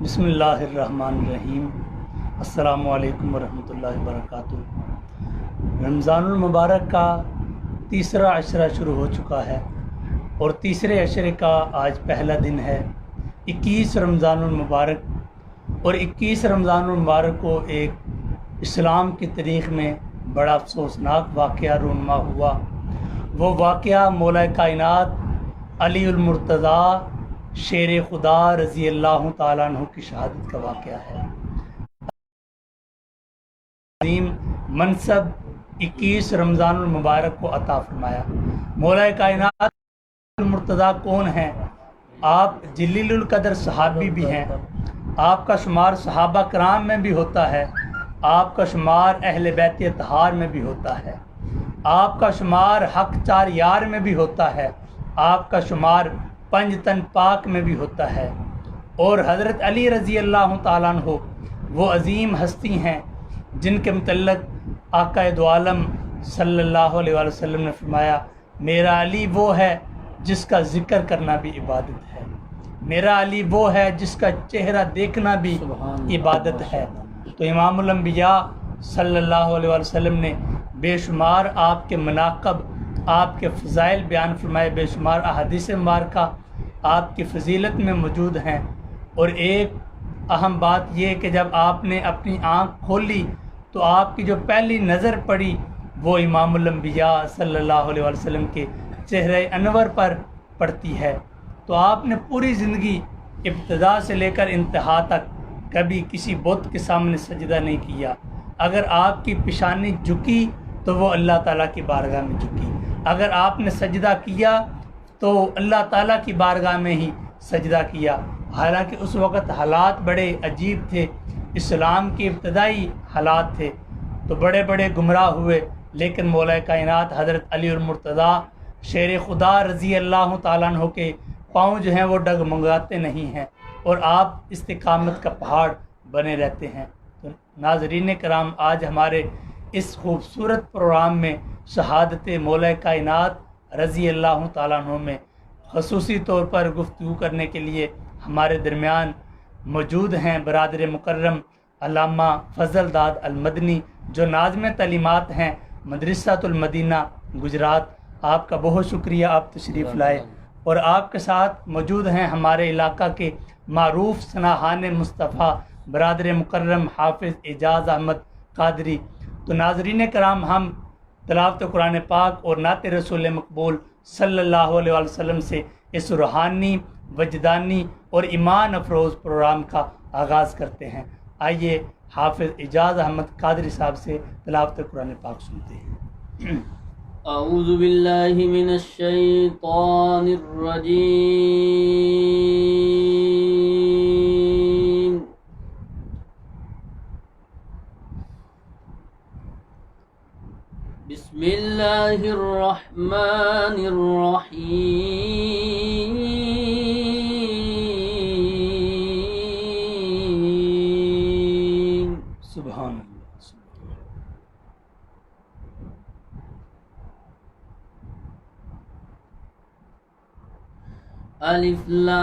بسم اللہ الرحمن الرحیم۔ السلام علیکم ورحمۃ اللہ وبرکاتہ۔ رمضان المبارک کا تیسرا عشرہ شروع ہو چکا ہے اور تیسرے عشرے کا آج پہلا دن ہے 21 رمضان المبارک، اور 21 رمضان المبارک کو ایک اسلام کی تاریخ میں بڑا افسوسناک واقعہ رونما ہوا۔ وہ واقعہ مولا کائنات علی المرتضیٰ شیر خدا رضی اللہ تعالیٰ عنہ کی شہادت کا واقعہ ہے۔ عظیم منصب 21 رمضان المبارک کو عطا فرمایا۔ مولا کائنات المرتضیٰ کون ہیں؟ آپ جلیل القدر صحابی بھی ہیں، آپ کا شمار صحابہ کرام میں بھی ہوتا ہے، آپ کا شمار اہل بیت اطہار میں بھی ہوتا ہے، آپ کا شمار حق چار یار میں بھی ہوتا ہے، آپ کا شمار پنج تن پاک میں بھی ہوتا ہے۔ اور حضرت علی رضی اللہ تعالیٰ عنہ وہ عظیم ہستی ہیں جن کے متعلق آقا دو عالم صلی اللہ علیہ وآلہ وسلم نے فرمایا، میرا علی وہ ہے جس کا ذکر کرنا بھی عبادت ہے، میرا علی وہ ہے جس کا چہرہ دیکھنا بھی عبادت ہے۔ تو امام الانبیاء صلی اللہ علیہ وآلہ وسلم نے بے شمار آپ کے مناقب، آپ کے فضائل بیان فرمائے، بے شمار احادیث مبارکہ آپ کی فضیلت میں موجود ہیں۔ اور ایک اہم بات یہ کہ جب آپ نے اپنی آنکھ کھولی تو آپ کی جو پہلی نظر پڑی وہ امام الانبیاء صلی اللہ علیہ وآلہ وسلم کے چہرہ انور پر پڑتی ہے۔ تو آپ نے پوری زندگی ابتدا سے لے کر انتہا تک کبھی کسی بت کے سامنے سجدہ نہیں کیا۔ اگر آپ کی پیشانی جھکی تو وہ اللہ تعالیٰ کی بارگاہ میں جھکی، اگر آپ نے سجدہ کیا تو اللہ تعالیٰ کی بارگاہ میں ہی سجدہ کیا۔ حالانکہ اس وقت حالات بڑے عجیب تھے، اسلام کے ابتدائی حالات تھے، تو بڑے بڑے گمراہ ہوئے، لیکن مولا کائنات حضرت علی المرتضیٰ شیر خدا رضی اللہ تعالیٰ عنہ کے پاؤں جو ہیں وہ ڈگمگاتے نہیں ہیں، اور آپ استقامت کا پہاڑ بنے رہتے ہیں۔ تو ناظرین کرام، آج ہمارے اس خوبصورت پروگرام میں شہادت مولا کائنات رضی اللہ تعالیٰ عنہ میں خصوصی طور پر گفتگو کرنے کے لیے ہمارے درمیان موجود ہیں برادر مکرم علامہ فضل داد المدنی، جو ناظم تعلیمات ہیں مدرسۃ المدینہ گجرات۔ آپ کا بہت شکریہ، آپ تشریف لائے۔ اور آپ کے ساتھ موجود ہیں ہمارے علاقہ کے معروف ثناءان مصطفیٰ برادر مکرم حافظ اعجاز احمد قادری۔ تو ناظرین کرام، ہم تلاوت قرآن پاک اور نعت رسول مقبول صلی اللہ علیہ وآلہ وسلم سے اس روحانی، وجدانی اور ایمان افروز پروگرام کا آغاز کرتے ہیں۔ آئیے حافظ اعجاز احمد قادری صاحب سے تلاوت قرآن پاک سنتے ہیں۔ اعوذ باللہ من الشیطان الرجیم۔ بسم اللہ الرحمن الرحیم۔ سبحان اللہ۔ الف لام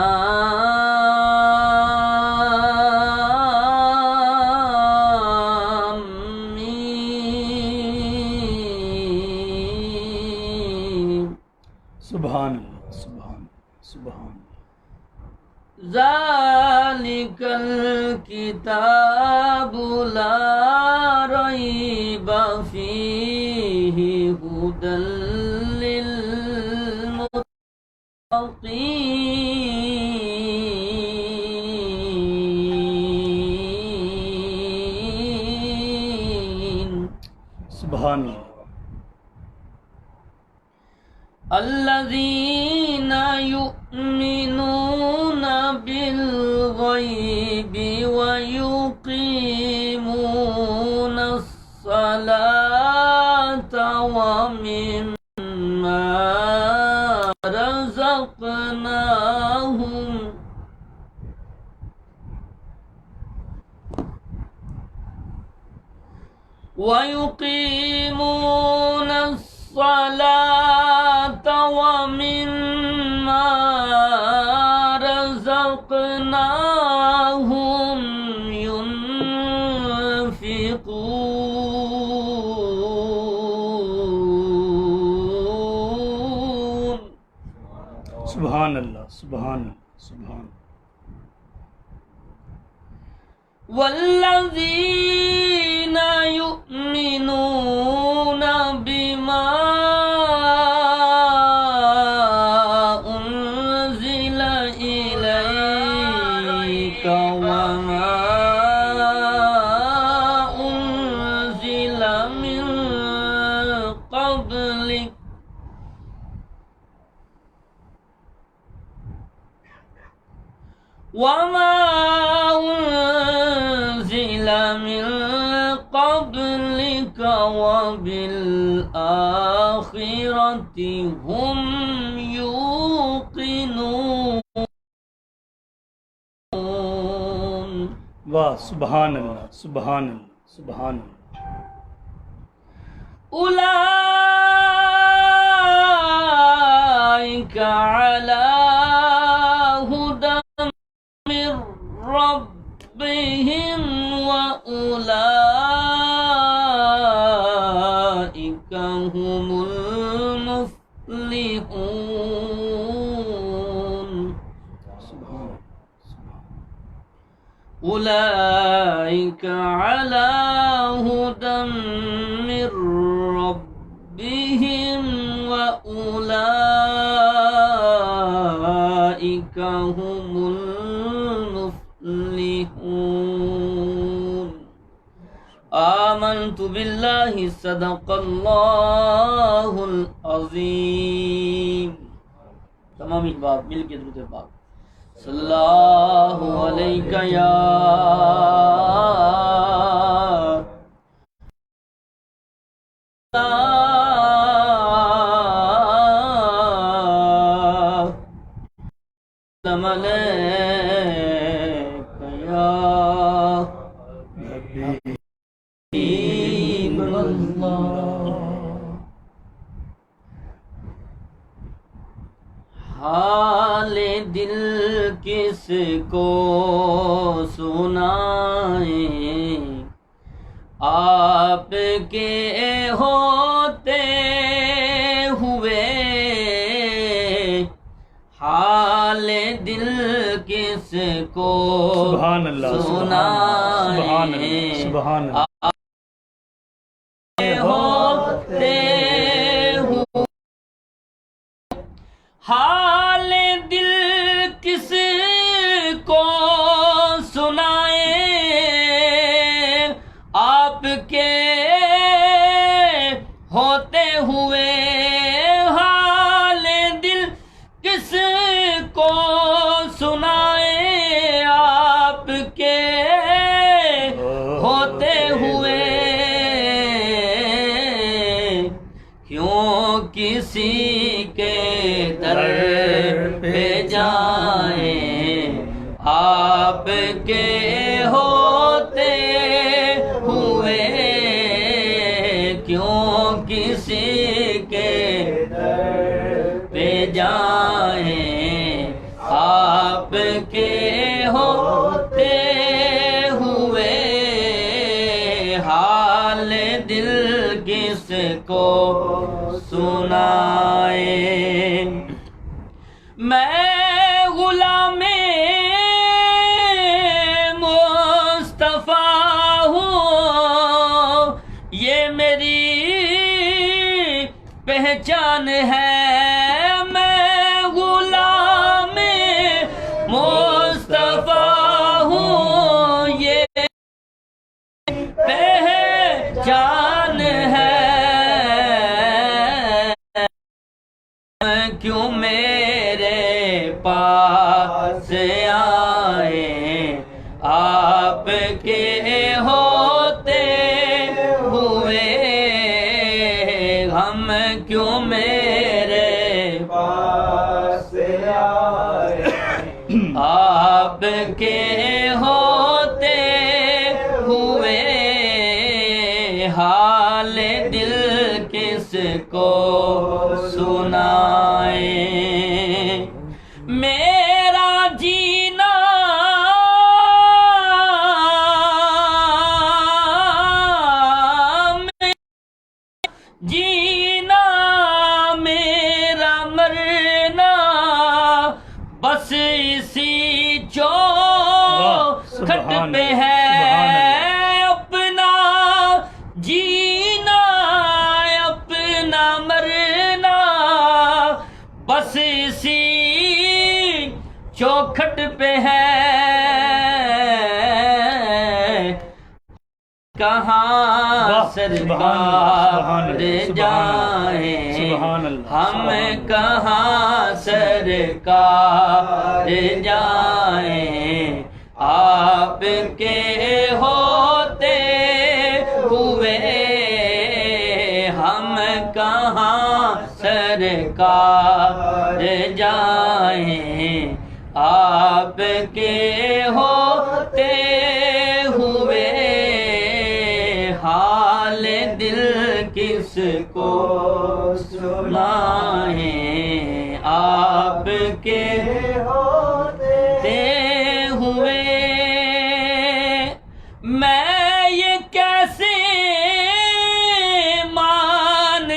میم۔ سبحان اللہ، سبحان اللہ، سبحان اللہ۔ ذالک الکتاب لا ریب فیہ ھدی للمتقین۔ سبحان اللہ۔ الذین یؤمنون بالغیب ویقیمون الصلاة ومما رزقناهم ويقيمون الصلاة ومما رزقناهم رأيناهم ينفقون سبحان اللہ، سبحان اللہ، سبحان اللہ۔ والذين يؤمنون بما أنزل إليك وما أنزل من قبلك وما أنزل من قبلك وبالآخرة هم يوقنون واہ، سبحان اللہ، سبحان اللہ، سبحان اللہ۔ أولئك على هدى من ربهم وأولئك هم المفلحون أولئك على هدى من ربهم وأولئك هم المفلحون آمنت بالله صدق الله العظيم۔ تمام احباب مل کے درود پاک صلی اللہ علیہ یا سلام علیکہ یا حبیب اللہ۔ حال دل کس کو سنائیں آپ کے ہوتے ہوئے، حال دل کس کو سبحان اللہ، سبحان اللہ، سبحان اللہ۔ ہوتے ہوئے حال دل کس کو سنائے، آپ کے ہوتے ہوئے حال دل کس کو سنائے، آپ کے ہوتے ہوئے کیوں کسی کے در پہ جائیں، آپ کے ہوتے ہوئے کیوں کسی کے در پہ جائیں، آپ کے ہوتے ہوئے حال دل کس کو سنائیں۔ میں غلام مصطفیٰ ہوں، یہ میری پہچان ہے، میں غلام مصطفیٰ ہوں، یہ پہچان ہے، کیوں میرے پاس آئے، آپ کے ہوتے ہوئے ہم کیوں میرے پاس آئے، آپ کے ہوتے ہوئے حال دل کس کو سنائیں۔ میرا جینا پہ ہے اپنا جینا اپنا مرنا، بس اسی چوکھٹ پہ ہے کہاں سرکار جائیں، ہم کہاں سرکار جائیں، آپ کے ہوتے ہوئے ہم کہاں سرکار جائیں، آپ کے ہوتے ہوئے حال دل کس کو سنائیں، آپ کے ہوتے ہوئے میں یہ کیسے مان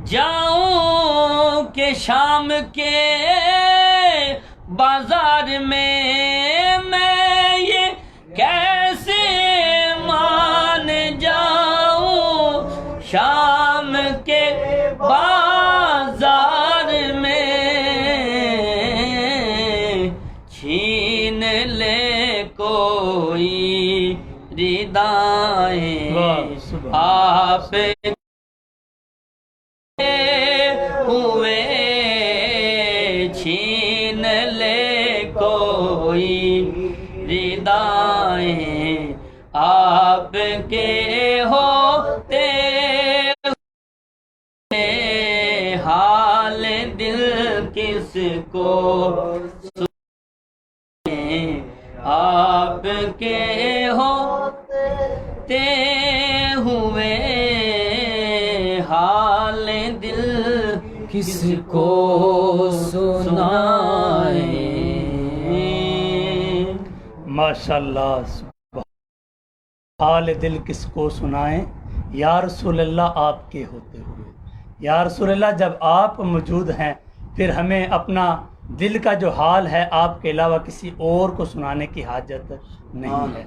جاؤں کہ شام کے بازار میں یہ کیسے مان جاؤں شام کے بازار میں چھین لے کوئی ردائیں آپ ہوئے، چھین لے کوئی ردائیں آپ کے ہوتے ہوئے حال دل کس کو سنائیں، آپ کے ہوتے ہوئے حال دل کس کو سنائیں۔ ماشاءاللہ، حال دل کس کو سنائیں، یا رسول اللہ آپ کے ہوتے ہوئے، یا رسول اللہ جب آپ موجود ہیں پھر ہمیں اپنا دل کا جو حال ہے آپ کے علاوہ کسی اور کو سنانے کی حاجت نہیں ہے۔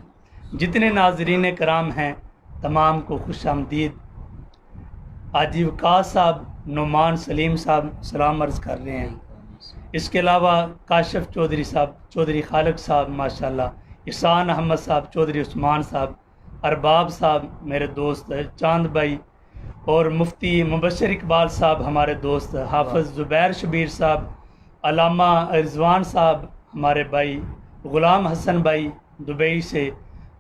جتنے ناظرین کرام ہیں تمام کو خوش آمدید۔ حاجی وقاص صاحب، نعمان سلیم صاحب سلام عرض کر رہے ہیں، اس کے علاوہ کاشف چودھری صاحب، چودھری خالق صاحب ماشاءاللہ، احسان احمد صاحب، چودھری عثمان صاحب، ارباب صاحب میرے دوست، چاند بھائی، اور مفتی مبشر اقبال صاحب ہمارے دوست، حافظ زبیر شبیر صاحب، علامہ رضوان صاحب ہمارے بھائی، غلام حسن بھائی دبئی سے،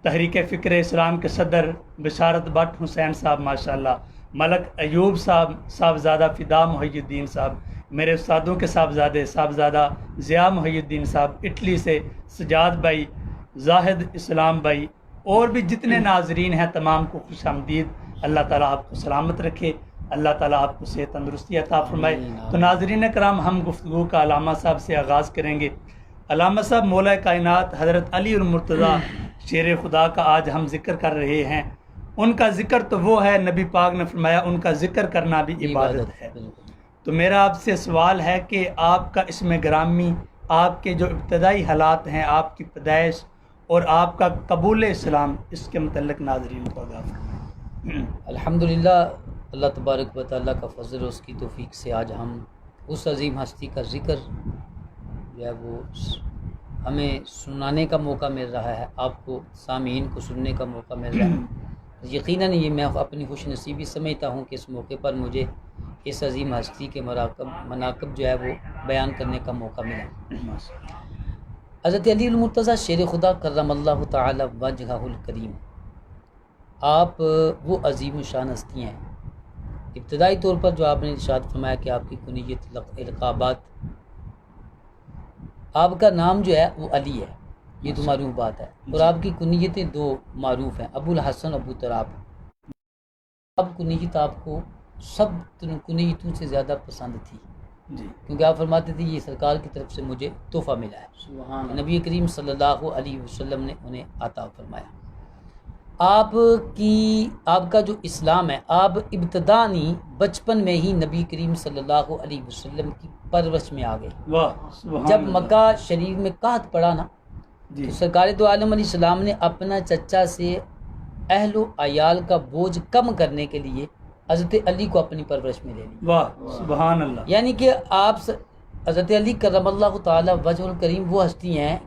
تحریک فکر اسلام کے صدر بشارت بٹ حسین صاحب ماشاءاللہ، ملک ایوب صاحب، صاحبزادہ فدا محی الدین صاحب، میرے استادوں کے صاحبزادے صاحبزادہ ضیاء محی الدین صاحب، اٹلی سے سجاد بھائی، زاہد اسلام بھائی، اور بھی جتنے ناظرین ہیں تمام کو خوش آمدید۔ اللہ تعالیٰ آپ کو سلامت رکھے، اللہ تعالیٰ آپ کو صحت تندرستی عطا فرمائے۔ تو ناظرین کرام، ہم گفتگو کا علامہ صاحب سے آغاز کریں گے۔ علامہ صاحب، مولا کائنات حضرت علی المرتضیٰ شیر خدا کا آج ہم ذکر کر رہے ہیں۔ ان کا ذکر تو وہ ہے، نبی پاک نے فرمایا ان کا ذکر کرنا بھی عبادت ہے۔ تو میرا آپ سے سوال ہے کہ آپ کا اسم گرامی، آپ کے جو ابتدائی حالات ہیں، آپ کی پیدائش اور آپ کا قبول اسلام، اس کے متعلق ناظرین کو آگاہ فرمائیں۔ الحمدللہ، اللہ تبارک و تعالیٰ کا فضل اور اس کی توفیق سے آج ہم اس عظیم ہستی کا ذکر جو ہے وہ ہمیں سنانے کا موقع مل رہا ہے، آپ کو سامعین کو سننے کا موقع مل رہا ہے۔ یقیناً یہ میں اپنی خوش نصیبی سمجھتا ہوں کہ اس موقع پر مجھے اس عظیم ہستی کے مناقب جو ہے وہ بیان کرنے کا موقع ملا۔ حضرت علی المرتضیٰ شیر خدا کرم اللہ تعالی وجہہ الکریم، آپ وہ عظیم الشان ہستی ہیں۔ ابتدائی طور پر جو آپ نے ارشاد فرمایا کہ آپ کی کنیت القابات، آپ کا نام جو ہے وہ علی ہے، یہ تو معروف بات ہے، اور آپ کی کنیتیں دو معروف ہیں، ابو الحسن ابو تراب۔ اب کنیت آپ کو سب کنیتوں سے زیادہ پسند تھی، کیونکہ آپ فرماتے تھے یہ سرکار کی طرف سے مجھے تحفہ ملا ہے، نبی کریم صلی اللہ علیہ وسلم نے انہیں عطا فرمایا۔ آپ کا جو اسلام ہے، آپ ابتدانی بچپن میں ہی نبی کریم صلی اللہ علیہ وسلم کی پرورش میں آ گئے۔ جب مکہ شریف میں قحط پڑا نا، جی تو سرکار دو عالم علیہ السلام نے اپنا چچا سے اہل و عیال کا بوجھ کم کرنے کے لیے حضرت علی کو اپنی پرورش میں لے لیا. واہ سبحان اللہ. یعنی کہ آپ حضرت علی کرم اللہ تعالی وجہ الکریم وہ ہستی ہیں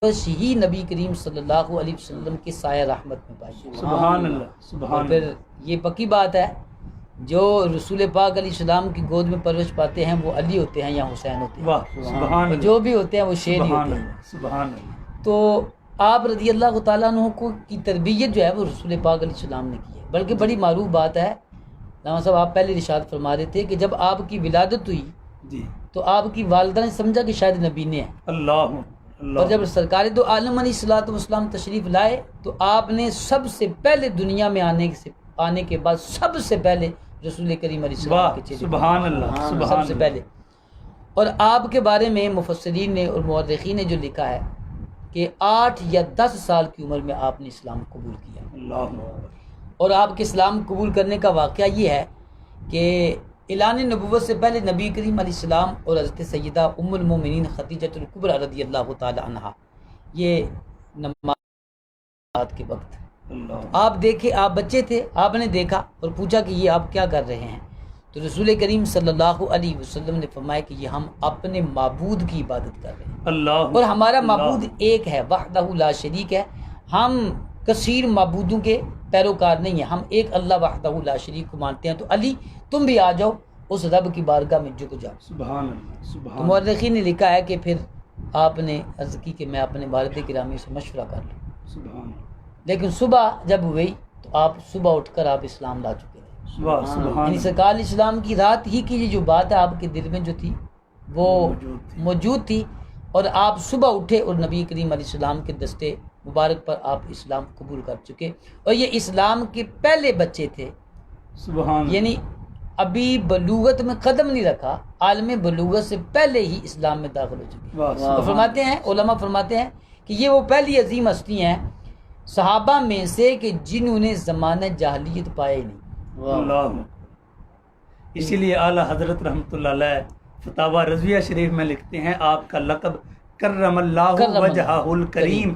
بس ہی نبی کریم صلی اللہ علیہ وسلم کی سایہ رحمت میں پائی. سبحان اللہ اور سبحان پھر اللہ. یہ پکی بات ہے جو رسول پاک علیہ السلام کی گود میں پرورش پاتے ہیں وہ علی ہوتے ہیں یا حسین ہوتے ہیں. واہ سبحان اور اللہ. جو بھی ہوتے ہیں وہ شیر ہی سبحان ہوتے ہیں. اللہ سبحان اللہ. تو آپ رضی اللہ تعالیٰ عنہ کو کی تربیت جو ہے وہ رسول پاک علیہ السلام نے کی ہے. بلکہ بڑی معروف بات ہے علامہ صاحب آپ پہلے ارشاد فرما رہے تھے کہ جب آپ کی ولادت ہوئی جی تو آپ کی والدہ نے سمجھا کہ شاید نبی نے ہے. اللہ اللہ. اور جب سرکار دو عالم علیہ الصلوۃ والسلام تشریف لائے تو آپ نے سب سے پہلے دنیا میں آنے کے بعد سب سے پہلے رسول کریم علیہ السلام واہ کے چہرے سبحان اللہ سب سبحان سے اللہ. پہلے. اور آپ کے بارے میں مفسرین نے اور مورخین نے جو لکھا ہے کہ 8 یا 10 سال کی عمر میں آپ نے اسلام قبول کیا. اللہ اور آپ کے اسلام قبول کرنے کا واقعہ یہ ہے کہ اعلان نبوت سے پہلے نبی کریم علیہ السلام اور حضرت سیدہ ام المومنین خدیجہ الکبریٰ رضی اللہ تعالی عنہا یہ نماز کے وقت اللہ. آپ دیکھے آپ بچے تھے آپ نے دیکھا اور پوچھا کہ یہ آپ کیا کر رہے ہیں. تو رسول کریم صلی اللہ علیہ وسلم نے فرمایا کہ یہ ہم اپنے معبود کی عبادت کر رہے ہیں اللہ. اور ہمارا اللہ. معبود ایک ہے وحدہ لا شریک ہے. ہم کثیر معبودوں کے پیروکار نہیں ہیں ہم ایک اللہ وحدہ لا شریک کو مانتے ہیں. تو علی تم بھی آ جاؤ اس رب کی بارگاہ میں جھک جاؤ. سبحان اللہ تو سبحان اللہ. مورخین نے لکھا ہے کہ پھر آپ نے عرض کی کہ میں اپنے والد گرامی سے مشورہ کر لوں. سبحان اللہ. لیکن صبح جب ہوئی تو آپ صبح اٹھ کر آپ اسلام لا چکے تھے. واہ سبحان یعنی اللہ. سرکار علیہ السلام کی رات ہی کی یہ جو بات ہے آپ کے دل میں جو تھی وہ موجود تھی اور آپ صبح اٹھے اور نبی کریم علیہ السلام کے دستے مبارک پر آپ اسلام قبول کر چکے. اور یہ اسلام کے پہلے بچے تھے سبحان اللہ. یعنی ابھی بلوغت میں قدم نہیں رکھا عالم بلوغت سے پہلے ہی اسلام میں داخل ہو چکے. واہ تو سبحان فرماتے ہیں علماء فرماتے ہیں کہ یہ وہ پہلی عظیم ہستی ہیں صحابہ میں سے کہ جنہوں نے زمانہ جاہلیت پایا ہی نہیں. اللہ. اسی لیے اعلیٰ حضرت رحمۃ اللہ علیہ فتاوی رضویہ شریف میں لکھتے ہیں آپ کا لقب کرم اللہ وجہہ الکریم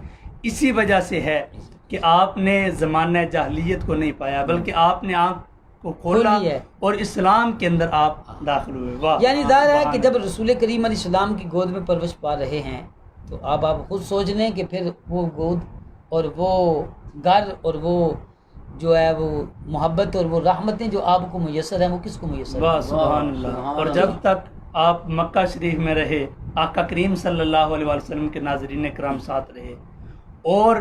اسی وجہ سے ہے کہ آپ نے زمانہ جاہلیت کو نہیں پایا بلکہ آپ نے آنکھ کو کھولا کھولی ہے اور اسلام کے اندر آپ داخل ہوئے. واہ. یعنی ظاہر ہے سبحان کہ جب رسول کریم علیہ السلام کی گود میں پرورش پا رہے ہیں تو آپ خود سوچ لیں کہ پھر وہ گود اور وہ گھر اور وہ جو ہے وہ محبت اور وہ رحمتیں جو آپ کو میسر ہیں وہ کس کو میسر واہ ہیں. سبحان اللہ. اور جب تک آپ مکہ شریف میں رہے آقا کریم صلی اللہ علیہ وسلم کے ناظرین کرام ساتھ رہے اور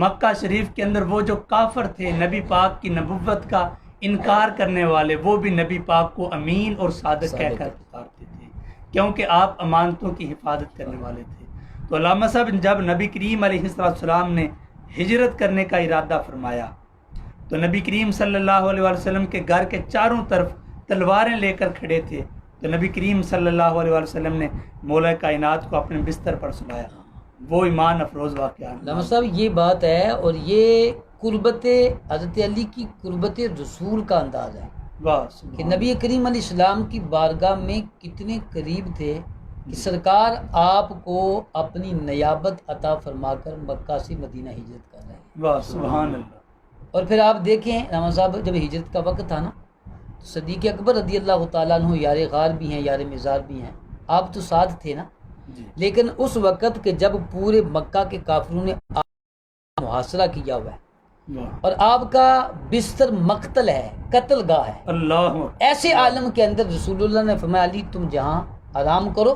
مکہ شریف کے اندر وہ جو کافر تھے نبی پاک کی نبوت کا انکار کرنے والے وہ بھی نبی پاک کو امین اور صادق کہہ کر پکارتے تھے کیونکہ آپ امانتوں کی حفاظت کرنے والے تھے. تو علامہ صاحب جب نبی کریم علیہ السلام نے ہجرت کرنے کا ارادہ فرمایا تو نبی کریم صلی اللہ علیہ وسلم کے گھر کے چاروں طرف تلواریں لے کر کھڑے تھے تو نبی کریم صلی اللہ علیہ وسلم نے مولا کائنات کو اپنے بستر پر سلایا. وہ ایمان افروز واقعہ. علامہ صاحب یہ بات ہے اور یہ قربت حضرت علی کی قربت رسول کا انداز ہے واہ کہ سبحان نبی کریم علیہ السلام کی بارگاہ میں کتنے قریب تھے کہ سرکار آپ کو اپنی نیابت عطا فرما کر مکہ سے مدینہ ہجرت کر رہے ہیں. واہ سبحان اللہ. اور پھر آپ دیکھیں علامہ صاحب جب ہجرت کا وقت تھا نا تو صدیق اکبر رضی اللہ تعالیٰ عنہ یار غار بھی ہیں یار مزار بھی ہیں آپ تو ساتھ تھے نا. جی لیکن اس وقت کہ جب پورے مکہ کے کافروں نے آپ کا محاصرہ کیا ہوا ہے واہ اور آپ کا بستر مقتل ہے قتل گاہ ہے اللہ. ایسے عالم کے اندر رسول اللہ نے فرمایا علی تم جہاں آرام کرو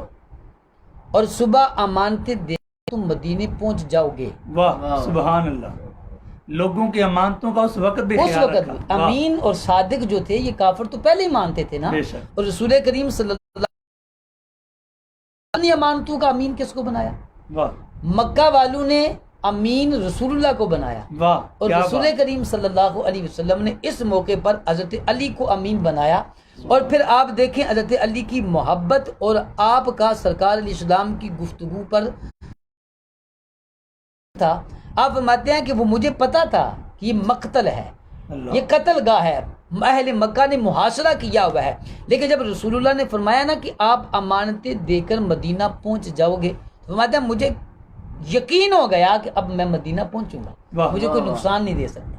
اور صبح امانتیں دے تم مدینے پہنچ جاؤ گے. واہ سبحان اللہ. لوگوں کی امانتوں کا اس وقت بھی اس خیال وقت رکھا. بھی امین اور صادق جو تھے یہ کافر تو پہلے ہی مانتے تھے نا. بے شک. اور رسول کریم صلی اللہ علیہ وسلم امانتوں کا امین کس کو بنایا؟ واہ مکہ والوں نے امین رسول اللہ کو بنایا واہ اور کیا رسول بات. کریم صلی اللہ علیہ وسلم نے اس موقع پر حضرت علی کو امین بنایا. اور پھر آپ دیکھیں حضرت علی کی محبت اور آپ کا سرکار علیہ السلام کی گفتگو پر تھا. آپ فرماتے ہیں کہ وہ مجھے پتا تھا کہ یہ مقتل ہے اللہ. یہ قتل گاہ ہے اہل مکہ نے محاصرہ کیا ہوا ہے لیکن جب رسول اللہ نے فرمایا نا کہ آپ امانتیں دے کر مدینہ پہنچ جاؤ گے فرماتے ہیں مجھے یقین ہو گیا کہ اب میں مدینہ پہنچوں گا, واہ, مجھے کوئی نقصان نہیں دے سکتا.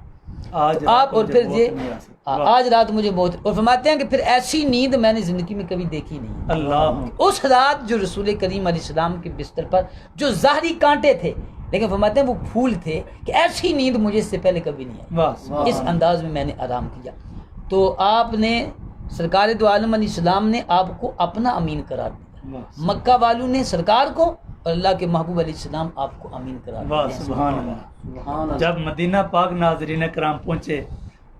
آج تو آپ اور مجھے پھر بہت یہ نہیں آ سکتا. واہ. آج رات مجھے بہت, اور فرماتے ہیں کہ پھر ایسی نیند میں نے زندگی میں کبھی دیکھی نہیں. اللہ اس رات جو رسول کریم علیہ السلام کے بستر پر جو ظاہری کانٹے تھے, لیکن فرماتے ہیں وہ پھول تھے, کہ ایسی نیند مجھے اس سے پہلے کبھی نہیں آئی. واہ, اس انداز میں نے آرام کیا. تو آپ نے سرکار دو عالم علیہ السلام نے آپ کو اپنا امین قرار دیا. واہ, مکہ والوں نے سرکار کو اور اللہ کے محبوب علیہ السلام آپ کو امین قرار واہ, دیا. سبحان اللہ. سبحان اللہ. جب مدینہ پاک ناظرین کرام پہنچے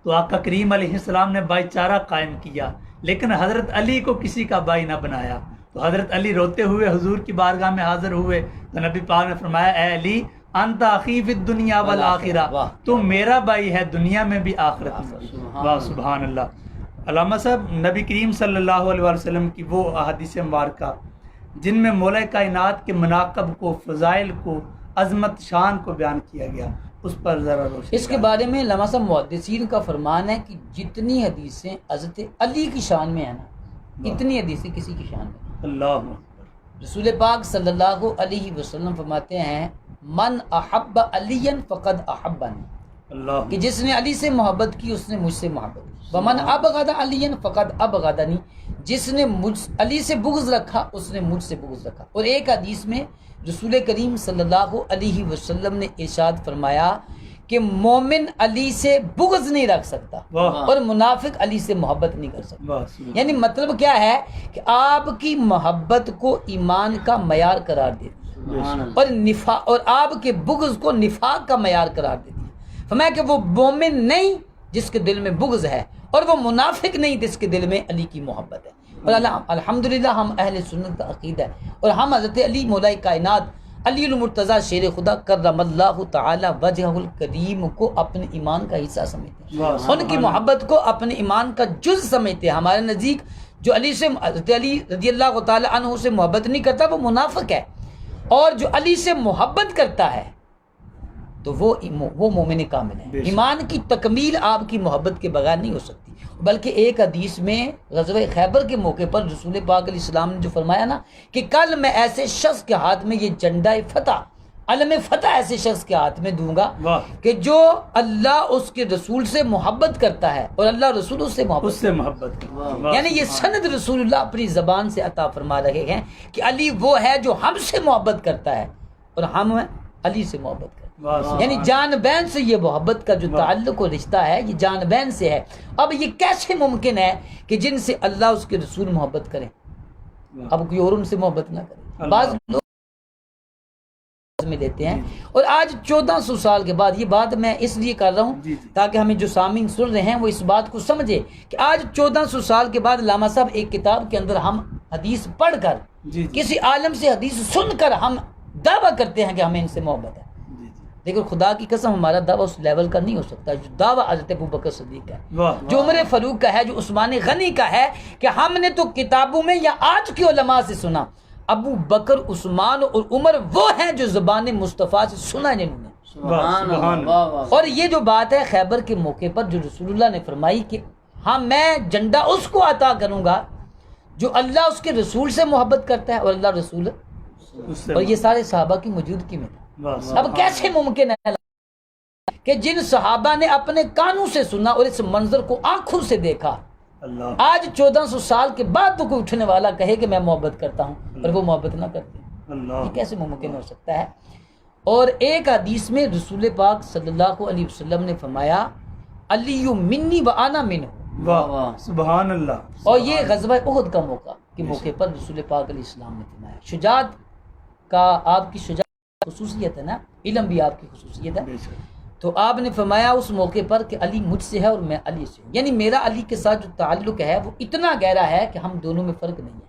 تو آقا کریم علیہ السلام نے بھائی چارہ قائم کیا, لیکن حضرت علی کو کسی کا بھائی نہ بنایا. تو حضرت علی روتے ہوئے حضور کی بارگاہ میں حاضر ہوئے تو نبی پاک نے فرمایا, اے علی انت اخی فی الدنیا والآخرہ, تو میرا بھائی ہے دنیا میں بھی آخرت میں بھی. واہ, سبحان اللہ. علامہ صاحب, نبی کریم صلی اللہ علیہ وسلم کی وہ احادیث مبارکہ جن میں مولا کائنات کے مناقب کو, فضائل کو, عظمت شان کو بیان کیا گیا, اس پر ذرا روشنی. اس کے بارے میں علامہ صاحب محدثین کا فرمان ہے کہ جتنی حدیثیں حضرت علی کی شان میں ہیں نا, اتنی حدیثیں کسی کی شان میں نہیں. اللہ. رسول پاک صلی اللہ علیہ وسلم فرماتے ہیں, من احب علی فقد احبنی, اللہ. کہ جس نے علی سے محبت کی اس نے مجھ سے محبت کی. ومن ابغض علی فقد ابغضنی, جس نے علی سے بغض رکھا اس نے مجھ سے بغض رکھا. اور ایک حدیث میں رسول کریم صلی اللہ علیہ وسلم نے ارشاد فرمایا کہ مومن علی سے بغض نہیں رکھ سکتا واہ, اور منافق علی سے محبت نہیں کر سکتا. واہ, سبحان. یعنی مطلب کیا ہے کہ آپ کی محبت کو ایمان کا معیار قرار دیتی سبحان اللہ. اور نفاق, اور آپ کے بغض کو نفاق کا معیار قرار دیتی ہے. فرمایا کہ وہ مومن نہیں جس کے دل میں بغض ہے, اور وہ منافق نہیں جس کے دل میں علی کی محبت ہے. اور الحمدللہ ہم اہل سنت کا عقیدہ ہے, اور ہم حضرت علی مولا کائنات علی المرتضیٰ شیر خدا کرم اللہ تعالی وجہ الکریم کو اپنے ایمان کا حصہ سمجھتے ہیں, ان کی محبت کو اپنے ایمان کا جز سمجھتے ہیں. ہمارے نزدیک جو علی سے, حضرت علی رضی اللہ تعالی عنہ سے محبت نہیں کرتا وہ منافق ہے, اور جو علی سے محبت کرتا ہے تو وہ مومن کامل ہے. ایمان کی تکمیل آپ کی محبت کے بغیر نہیں ہو سکتی. بلکہ ایک حدیث میں غزوہ خیبر کے موقع پر رسول پاک علیہ السلام نے جو فرمایا نا کہ کل میں ایسے شخص کے ہاتھ میں یہ جھنڈا فتح, علم فتح ایسے شخص کے ہاتھ میں دوں گا کہ جو اللہ اس کے رسول سے محبت کرتا ہے اور اللہ رسول اس سے محبت کرتا. یعنی یہ سند رسول اللہ اپنی زبان سے عطا فرما رہے ہیں کہ علی وہ ہے جو ہم سے محبت کرتا ہے اور ہم علی سے محبت کرتے ہیں. یعنی جان بین سے یہ محبت کا جو تعلق و رشتہ ہے یہ جان بین سے ہے. اب یہ کیسے ممکن ہے کہ جن سے اللہ اس کے رسول محبت کریں, اب کوئی اور ان سے محبت نہ کرے. بعض لوگ میں لیتے ہیں, اور آج 1400 سال کے بعد, یہ بات میں اس لیے کر رہا ہوں تاکہ ہمیں جو سامعین سن رہے ہیں وہ اس بات کو سمجھے کہ آج 1400 سال کے بعد علامہ صاحب ایک کتاب کے اندر ہم حدیث پڑھ کر کسی عالم سے حدیث سن کر ہم دعویٰ کرتے ہیں کہ ہمیں ان سے محبت ہے. لیکن خدا کی قسم ہمارا دعویٰ اس لیول کا نہیں ہو سکتا جو دعویٰ حضرت ابوبکر صدیق کا ہے, جو عمر فاروق کا ہے, جو عثمان غنی کا ہے, کہ ہم نے تو کتابوں میں یا آج کے علماء سے سنا. ابو بکر, عثمان اور عمر وہ ہیں جو زبان مصطفیٰ سے سنا انہوں نے. سبحان اللہ. اور یہ جو بات ہے خیبر کے موقع پر جو رسول اللہ نے فرمائی کہ ہاں میں جھنڈا اس کو عطا کروں گا جو اللہ اس کے رسول سے محبت کرتا ہے اور اللہ رسول, اور یہ سارے صحابہ کی موجودگی میں تھا. اب کیسے ممکن ہے کہ جن صحابہ نے اپنے کانوں سے سنا اور اس منظر کو آنکھوں سے دیکھا, آج 1400 سال کے بعد تو کوئی اٹھنے والا کہے کہ میں محبت کرتا ہوں اور وہ محبت نہ کرتے, یہ کیسے ممکن ہو سکتا ہے. اور ایک حدیث میں رسول پاک صلی اللہ علیہ وسلم نے فرمایا علی منی و انا منہ, سبحان اللہ. اور یہ غزوہ احد کا موقع پر رسول پاک علیہ السلام نے فرمایا. شجاعت کا آپ کی شجاعت خصوصیت ہے نا, علم بھی آپ کی خصوصیت ہے. تو آپ نے فرمایا اس موقع پر کہ علی مجھ سے ہے اور میں علی سے ہوں, یعنی میرا علی کے ساتھ جو تعلق ہے وہ اتنا گہرا ہے کہ ہم دونوں میں فرق نہیں ہے.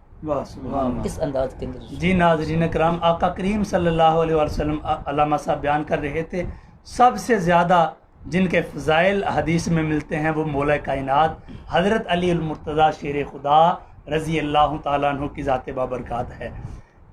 اس انداز کے اندر جی ناظرین کرام, آقا کریم صلی اللہ علیہ وسلم علامہ صاحب بیان کر رہے تھے سب سے زیادہ جن کے فضائل حدیث میں ملتے ہیں وہ مولا کائنات حضرت علی المرتضیٰ شیر خدا رضی اللہ تعالیٰ عنہ کی ذات بابرکات ہے.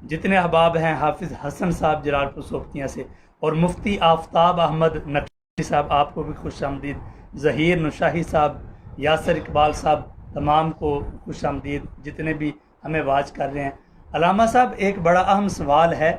جتنے احباب ہیں حافظ حسن صاحب جلال پور سوپتیاں سے, اور مفتی آفتاب احمد نقوی صاحب آپ کو بھی خوش آمدید, ظہیر نشاہی صاحب, یاسر اقبال صاحب, تمام کو خوش آمدید جتنے بھی ہمیں واچ کر رہے ہیں. علامہ صاحب ایک بڑا اہم سوال ہے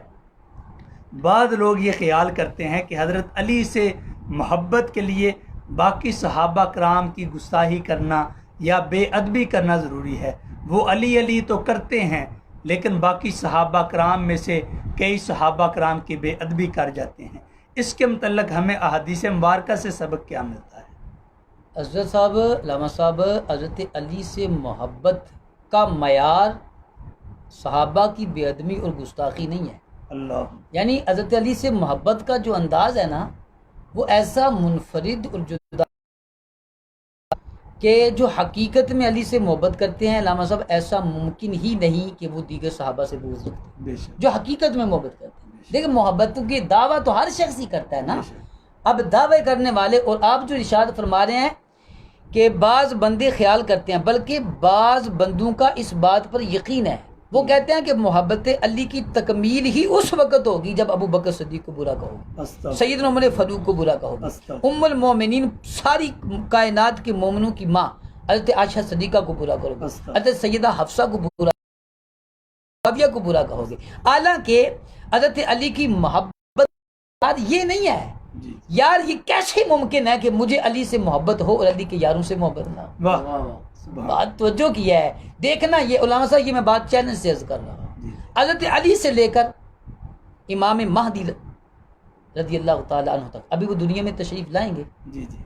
بعض لوگ یہ خیال کرتے ہیں کہ حضرت علی سے محبت کے لیے باقی صحابہ کرام کی گستاخی کرنا یا بے ادبی کرنا ضروری ہے. وہ علی علی تو کرتے ہیں لیکن باقی صحابہ کرام میں سے کئی صحابہ کرام کی بے ادبی کر جاتے ہیں. اس کے متعلق ہمیں احادیث مبارکہ سے سبق کیا ملتا ہے؟ حضرت صاحب، علامہ صاحب، حضرت علی سے محبت کا معیار صحابہ کی بے ادبی اور گستاخی نہیں ہے. اللہ. یعنی حضرت علی سے محبت کا جو انداز ہے نا، وہ ایسا منفرد اور جدا کہ جو حقیقت میں علی سے محبت کرتے ہیں علامہ صاحب، ایسا ممکن ہی نہیں کہ وہ دیگر صحابہ سے بغض رکھتے ہیں بے شک. جو حقیقت میں محبت کرتے ہیں. لیکن محبت کی دعویٰ تو ہر شخص ہی کرتا ہے نا. بے شک. اب دعوے کرنے والے، اور آپ جو ارشاد فرما رہے ہیں کہ بعض بندے خیال کرتے ہیں، بلکہ بعض بندوں کا اس بات پر یقین ہے، وہ کہتے ہیں کہ محبت علی کی تکمیل ہی اس وقت ہوگی جب ابو بکر صدیق کو برا کہو، استغفر. سیدنا عمر فاروق کو برا کہو، استغفر. ام المومنین ساری کائنات کے مومنوں کی ماں حضرت عائشہ صدیقہ کو برا کرو گے، استغفر. حضرت سیدہ حفصہ کو برا، معاویہ کو برا کہو گے. حالانکہ حضرت علی کی محبت یہ نہیں ہے. جی. یار یہ کیسے ممکن ہے کہ مجھے علی سے محبت ہو اور علی کے یاروں سے محبت نہ ہو؟ واہ. واہ واہ. سبحان. بات توجہ کیا ہے، دیکھنا. یہ علماء صاحب، یہ میں بات چیلنج سے عرض کر رہا ہوں. جی. حضرت علی سے لے کر امام مہدی رضی اللہ تعالی عنہ تک، ابھی وہ دنیا میں تشریف لائیں گے، جی جی.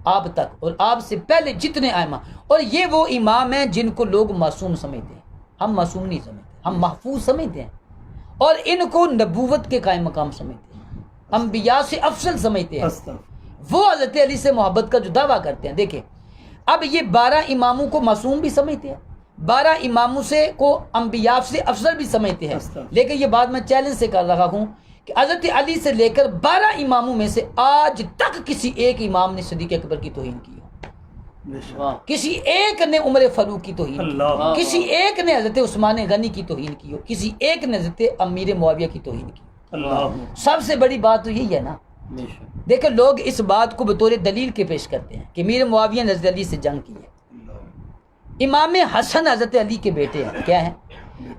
آپ تک اور آپ سے پہلے جتنے ائمہ، اور یہ وہ امام ہیں جن کو لوگ معصوم سمجھتے ہیں. ہم معصوم نہیں سمجھتے، ہم محفوظ سمجھتے ہیں، اور ان کو نبوت کے قائم مقام سمجھتے ہیں، انبیاء سے افضل سمجھتے ہیں. استغفر. وہ حضرت علی سے محبت کا جو دعویٰ کرتے ہیں، دیکھیں اب یہ 12 اماموں کو معصوم بھی سمجھتے ہیں، 12 اماموں سے کو انبیاء سے افضل بھی سمجھتے ہیں. لیکن یہ بات میں چیلنج سے کر رہا ہوں کہ حضرت علی سے لے کر 12 اماموں میں سے آج تک کسی ایک امام نے صدیق اکبر کی توہین کی ہو، بے شک. واہ. کسی ایک نے عمر فاروق کی توہین کی اللہ. ہو، کسی ایک نے حضرت عثمان غنی کی توہین کی ہو، کسی ایک نے حضرت امیر معاویہ کی توہین کی ہو. اللہ. سب سے بڑی بات تو یہی ہے نا. بے شک. دیکھیں لوگ اس بات کو بطور دلیل کے پیش کرتے ہیں کہ امیر معاویہ نے حضرت علی سے جنگ کی ہے. امام حسن حضرت علی کے بیٹے ہیں، کیا ہیں؟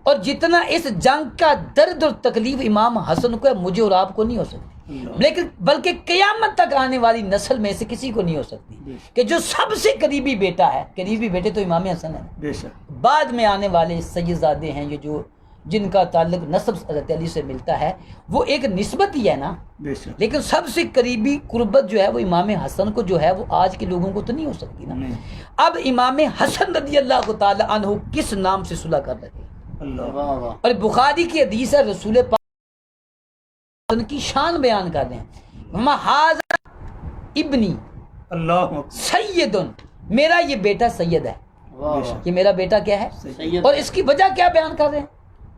اور جتنا اس جنگ کا درد اور تکلیف امام حسن کو ہے، مجھے اور آپ کو نہیں ہو سکتی، لیکن بلکہ قیامت تک آنے والی نسل میں سے کسی کو نہیں ہو سکتی، کہ جو سب سے قریبی بیٹا ہے، قریبی بیٹے تو امام حسن ہے، بے شک. بعد میں آنے والے سیدزادے ہیں، یہ جو جن کا تعلق نسب حضرت علی سے ملتا ہے، وہ ایک نسبت ہی ہے نا. بے شک. لیکن سب سے قریبی قربت جو ہے وہ امام حسن کو جو ہے وہ آج کے لوگوں کو تو نہیں ہو سکتی نا. نہیں. اب امام حسن رضی اللہ تعالی عنہ کس نام سے صلح کر رہے ہیں؟ اللہ. واہ واہ. اور بخاری کی حدیث ہے، رسول پاک کی شان بیان کر رہے ہیں، محاذ ابنی اللہ. سید، میرا یہ بیٹا سید ہے. واہ واہ. کہ میرا بیٹا کیا ہے؟ سید. اور اس کی وجہ کیا بیان کر رہے ہیں؟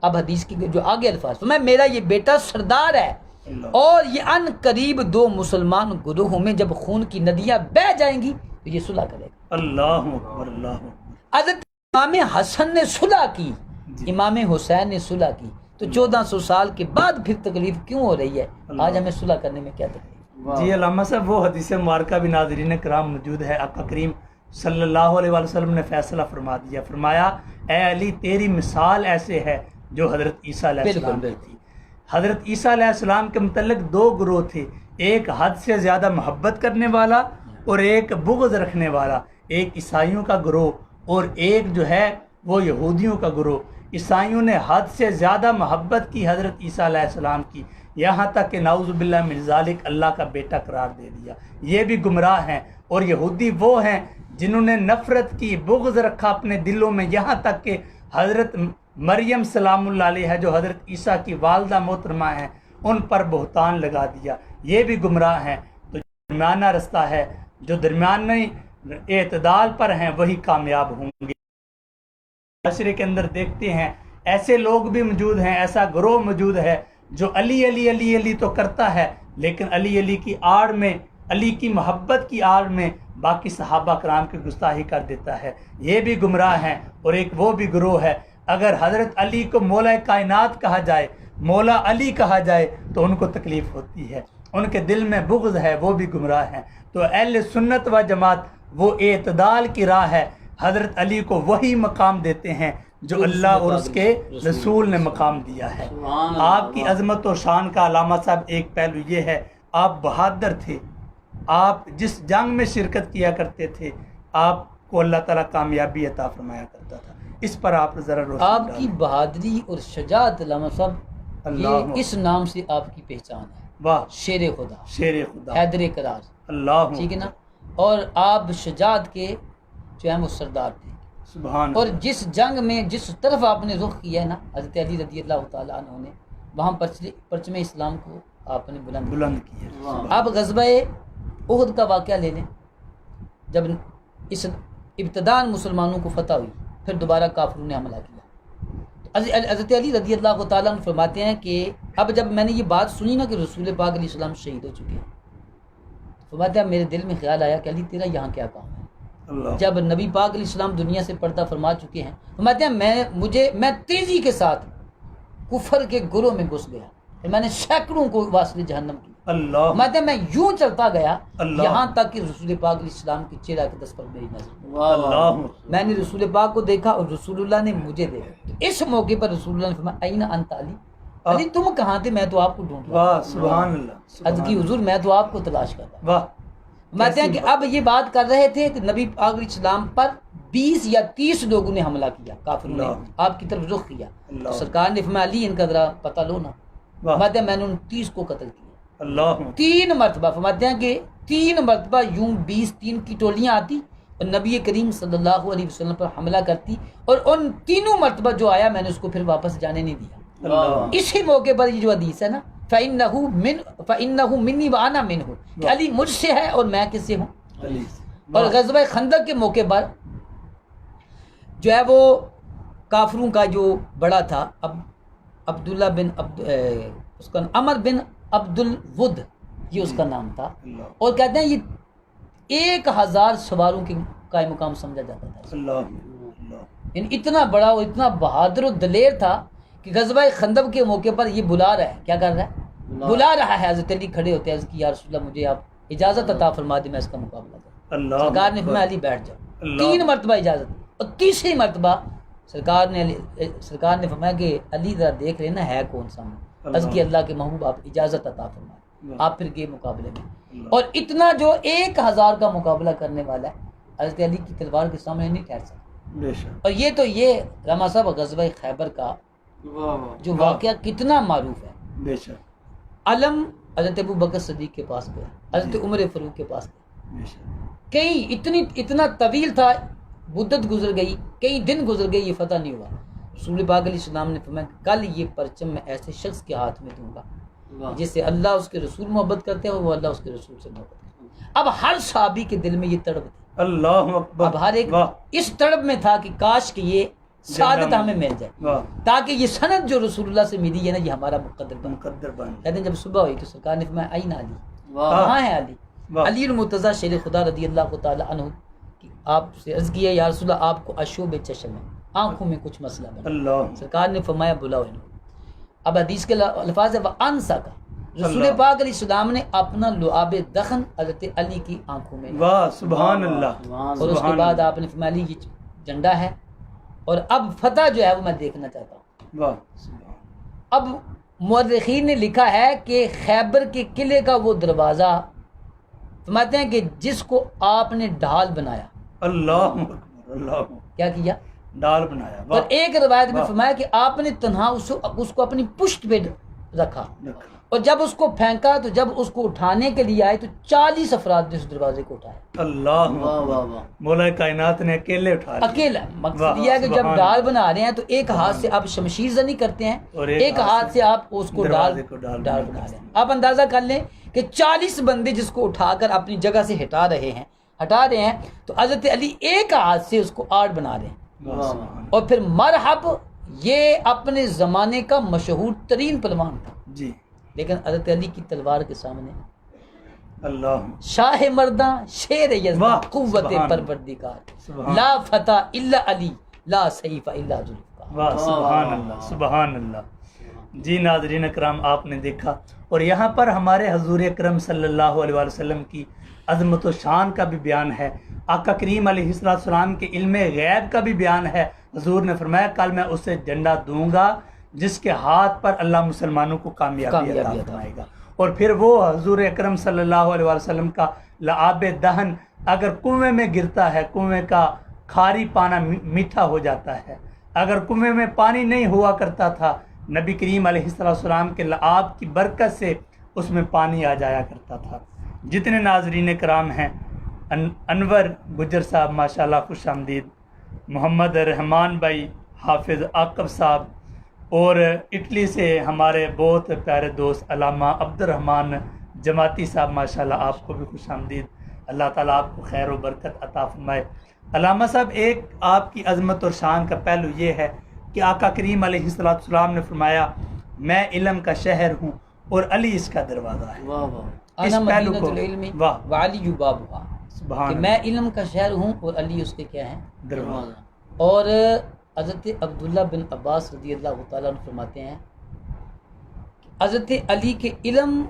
اب حدیث کی جو آگے الفاظ، میں میرا یہ بیٹا سردار ہے، اور یہ ان قریب 2 مسلمان گروہوں میں جب خون کی ندیاں بہہ جائیں گی تو یہ صلح کرے گا. اللہ اکبر. اللہ اکبر. حضرت امام حسن نے صلح کی، امام حسین نے صلح کی، تو 1400 سال کے بعد پھر تکلیف کیوں ہو رہی ہے؟ آج ہمیں صلح کرنے میں کیا تکلیف؟ جی علامہ صاحب، وہ حدیث مبارکہ بھی ناظرین کرام موجود ہے. آقا کریم صلی اللہ علیہ وآلہ وسلم نے فیصلہ فرما دیا، فرمایا اے علی تیری مثال ایسے ہے جو حضرت عیسیٰ علیہ السلام کی تھی. حضرت عیسیٰ علیہ السلام کے متعلق 2 گروہ تھے، ایک حد سے زیادہ محبت کرنے والا اور ایک بغض رکھنے والا، ایک عیسائیوں کا گروہ اور ایک جو ہے وہ یہودیوں کا گروہ. عیسائیوں نے حد سے زیادہ محبت کی حضرت عیسیٰ علیہ السلام کی، یہاں تک کہ نعوذ باللہ من ذالک اللہ کا بیٹا قرار دے دیا. یہ بھی گمراہ ہیں. اور یہودی وہ ہیں جنہوں نے نفرت کی، بغض رکھا اپنے دلوں میں، یہاں تک کہ حضرت مریم سلام اللہ علیہ جو حضرت عیسیٰ کی والدہ محترمہ ہیں ان پر بہتان لگا دیا. یہ بھی گمراہ ہیں. تو درمیانہ رستہ ہے، جو درمیانی اعتدال پر ہیں وہی کامیاب ہوں گے. معاشرے کے اندر دیکھتے ہیں ایسے لوگ بھی موجود ہیں، ایسا گروہ موجود ہے جو علی علی علی علی تو کرتا ہے، لیکن علی علی کی آڑ میں، علی کی محبت کی آڑ میں باقی صحابہ کرام کی گستاخی کر دیتا ہے. یہ بھی گمراہ ہیں. اور ایک وہ بھی گروہ ہے، اگر حضرت علی کو مولا کائنات کہا جائے، مولا علی کہا جائے تو ان کو تکلیف ہوتی ہے، ان کے دل میں بغض ہے، وہ بھی گمراہ ہیں. تو اہل سنت و جماعت وہ اعتدال کی راہ ہے، حضرت علی کو وہی مقام دیتے ہیں جو اللہ اور اس کے رسول نے مقام دیا ہے۔ سبحان اللہ۔ آپ کی عظمت و شان کا علامہ صاحب ایک پہلو یہ ہے، آپ بہادر تھے، آپ جس جنگ میں شرکت کیا کرتے تھے آپ کو اللہ تعالیٰ کامیابی عطا فرمایا کرتا تھا، اس پر آپ ذرا روشنی آپ کی ڈالیں۔ بہادری اور شجاعت علامہ صاحب اللہ یہ اس نام سے آپ کی پہچان ہے، واہ، شیر خدا، شیر خدا، حیدر کرار، اللہ ٹھیک ہے نا؟ اور آپ شجاعت کے جو ہیں وہ سردار تھے، سبحان اور اللہ۔ جس جنگ میں جس طرف آپ نے رخ کیا ہے نا حضرت علی رضی اللہ تعالیٰ عنہ نے، وہاں پرچم اسلام کو آپ نے بلند کیا۔ واہ۔ آپ غزوہ احد کا واقعہ لے لیں، جب اس ابتداء مسلمانوں کو فتح ہوئی، پھر دوبارہ کافروں نے حملہ کیا، حضرت علی رضی اللہ تعالیٰ عنہ فرماتے ہیں کہ اب جب میں نے یہ بات سنی نا کہ رسول پاک علیہ السلام شہید ہو چکے ہیں، فرماتے ہیں میرے دل میں خیال آیا کہ علی تیرا یہاں کیا کام ہے؟ اللہ، جب نبی پاک علیہ السلام دنیا سے پردہ فرما چکے ہیں، فرماتے ہیں میں تیزی کے ساتھ کفر کے گروہ میں گھس گیا، میں نے سینکڑوں کو واصل جہنم کی، اللہ، فرماتے ہیں میں یوں چلتا گیا اللہ، یہاں تک کہ رسول پاک علیہ السلام کے چہرہ کے دس پر میری نظر، واہ واہ۔ اللہ، میں نے رسول پاک کو دیکھا اور رسول اللہ نے مجھے دیکھا، تو اس موقع پر رسول اللہ نے فرمایا این انت علی، علی تم کہاں تھے؟ میں تو آپ کو ڈھونڈ رہا واہ، سبحان اللہ، عرض کی حضور میں تو آپ کو تلاش کر رہا ہوں۔ واہ، فرماتے ہیں کہ اب یہ بات کر رہے تھے کہ نبی پاک علیہ السلام پر 20 یا 30 لوگوں نے حملہ کیا، کافروں نے اللہ، آپ کی طرف رخ کیا، اللہ، تو سرکار نے فرمایا علی ان کا ذرا پتہ لو نا، واہ، فرماتے ہیں میں نے ان 30 کو قتل کیا، اللہ، 3 مرتبہ، فرماتے ہیں کہ 3 مرتبہ یوں 20 کی ٹولیاں آتی اور نبی کریم صلی اللہ علیہ وسلم پر حملہ کرتی، اور ان 3 مرتبہ جو آیا میں نے اس کو پھر واپس جانے نہیں دیا۔ اللہ، اسی موقع پر یہ جو حدیث ہے نا فَإِنَّهُ مِنِّي وَأَنَا مِنْهُ، کہ علی مجھ سے ہے اور میں کس سے ہوں۔ علی، اور غزوہ خندق کے موقع پر جو ہے وہ کافروں کا جو بڑا تھا عبداللہ بن اس کا عمر بن عبد الود، یہ اس کا نام تھا، اللہ، اور کہتے ہیں یہ 1000 سواروں کے قائم مقام سمجھا جاتا تھا، اللہ، اللہ، یعنی اتنا بڑا اور اتنا بہادر و دلیر تھا کہ غزوہ خندق کے موقع پر یہ بلا رہا ہے، کیا کر رہا ہے؟ بلا رہا ہے۔ حضرت علی کھڑے ہوتے ہیں، عرض کی یا رسول اللہ مجھے آپ اجازت عطا فرما دیں میں اس کا مقابلہ کروں۔ اللہ، سرکار نے فرمایا علی بیٹھ جاؤ، اللہ، 3 مرتبہ اجازت، اور تیسری مرتبہ سرکار نے فرمایا کہ علی ذرا دیکھ لینا ہے کون سامنے، عرض کی اللہ کے محبوب آپ اجازت عطا فرمائیں، آپ پھر گئے مقابلے میں، اور اتنا جو 1000 کا مقابلہ کرنے والا ہے حضرت علی کی تلوار کے سامنے نہیں ٹھہر سکتا۔ بے شک، اور یہ تو یہ راما صاحب غزوہ خیبر کا واہ واہ۔ جو واقعہ کتنا معروف ہے، بے شک، علم حضرت ابو بکر صدیق کے پاس گیا، حضرت عمر فاروق کے پاس گیا، بے شک، کئی اتنا طویل تھا، مدت گزر گئی، کئی دن گزر گئی، یہ فتح نہیں ہوا۔ رسول پاک علیہ السلام نے فرمایا کہ کل یہ پرچم میں ایسے شخص کے ہاتھ میں دوں گا واہ۔ جس سے اللہ اس کے رسول محبت کرتے ہیں اور وہ اللہ اس کے رسول سے محبت کرتے ہیں۔ اب ہر صحابی کے دل میں یہ تڑپ تھی، اللہ اکبر، اب ہر ایک واہ، اس تڑپ میں تھا کہ کاش کہ یہ سعادت ہمیں مل جائے، واہ، تاکہ یہ سند جو رسول اللہ سے ملی ہے نا یہ ہمارا مقدر بن۔ مقدر بن، کہتے ہیں جب صبح ہوئی تو سرکار نے فرمایا این علی، واہ۔ کہاں ہے علی؟ واہ، علی المرتضیٰ شیر خدا رضی اللہ تعالی عنہ کہ آپ سے عرض کیا یا رسول اللہ آپ کو اشوب چشم ہے، آنکھوں میں کچھ مسئلہ بنا۔ اللہ، سرکار نے فرمایا بلاؤ ان کو۔ اب حدیث کے الفاظ ہے وَأَنْسَا کا، رسول اللہ، پاک علیہ السلام نے اپنا لعاب دخن حضرت علی کی آنکھوں میں، واہ، سبحان اللہ، سبحان اور اس کے سبحان بعد اللہ، آپ نے فرمایا علی یہ جھنڈا ہے اور اب فتح جو ہے وہ میں دیکھنا چاہتا ہوں۔ واہ، سبحان، اب مورخین نے لکھا ہے کہ خیبر کے قلعے کا وہ دروازہ فرماتے ہیں کہ جس کو آپ نے ڈھال بنایا، اللہ اکبر، اللہ، کیا کیا؟ ڈال بنایا، اور واہ، ایک روایت میں واہ، فرمایا کہ آپ نے تنہا اس کو اپنی پشت پہ رکھا، رکھا، اور جب اس کو پھینکا تو جب اس کو اٹھانے کے لیے آئے تو 40 افراد نے اس دروازے کو اٹھایا، اللہ واہ اکبر، واہ واہ۔ مولا کائنات نے اکیلے اٹھا لیا، اکیلا۔ مقصد واہ، یہ ہے کہ جب سبحان ڈال اللہ، بنا رہے ہیں تو ایک ہاتھ سے آپ شمشیر زنی کرتے ہیں اور ایک ہاتھ سے آپ اس کو دروازے کو ڈال ڈال بنا رہے ہیں۔ آپ اندازہ کر لیں کہ 40 بندے جس کو اٹھا کر اپنی جگہ سے ہٹا رہے ہیں تو حضرت علی ایک ہاتھ سے اس کو آڑ بنا رہے ہیں، واہ، سبحان، اور پھر مرحب یہ اپنے زمانے کا مشہور ترین پہلوان تھا، جی، لیکن حضرت علی کی تلوار کے سامنے اللہ، شاہ مرداں شیر یزداں واہ، قوت سبحان، پروردگار سبحان، لا فتح الا علی لا سیف الا ذوالفقار۔ واہ، سبحان اللہ، سبحان اللہ۔ جی ناظرین اکرام، آپ نے دیکھا، اور یہاں پر ہمارے حضور اکرم صلی اللہ علیہ وآلہ وسلم کی عظمت و شان کا بھی بیان ہے، آقا کریم علیہ السلام کے علم غیب کا بھی بیان ہے، حضور نے فرمایا کل میں اسے جھنڈا دوں گا جس کے ہاتھ پر اللہ مسلمانوں کو کامیابی عطا فرمائے گا. اور پھر وہ حضور اکرم صلی اللہ علیہ وسلم کا لعاب دہن اگر کنویں میں گرتا ہے، کنویں کا کھاری پانا میٹھا ہو جاتا ہے. اگر کنویں میں پانی نہیں ہوا کرتا تھا، نبی کریم علیہ السلام کے لعاب کی برکت سے اس میں پانی آ جایا کرتا تھا. جتنے ناظرین کرام ہیں، انور گجر صاحب ماشاءاللہ خوش آمدید، محمد رحمان بھائی، حافظ عاقب صاحب، اور اٹلی سے ہمارے بہت پیارے دوست علامہ عبد الرحمن جماعتی صاحب ماشاءاللہ آپ کو بھی خوش آمدید. اللہ تعالیٰ آپ کو خیر و برکت عطا فرمائے. علامہ صاحب ایک آپ کی عظمت اور شان کا پہلو یہ ہے کہ آقا کریم علیہ السلام نے فرمایا میں علم کا شہر ہوں اور علی اس کا دروازہ ہے. واہ واہ. اس انا پہلو مدینۃ کو العلم واہ وعلی بابها، سبحان کہ میں علم کا شہر ہوں اور علی اس کے کیا ہیں دروازہ. اور حضرت عبداللہ بن عباس رضی اللہ تعالیٰ عنہ فرماتے ہیں کہ حضرت علی کے علم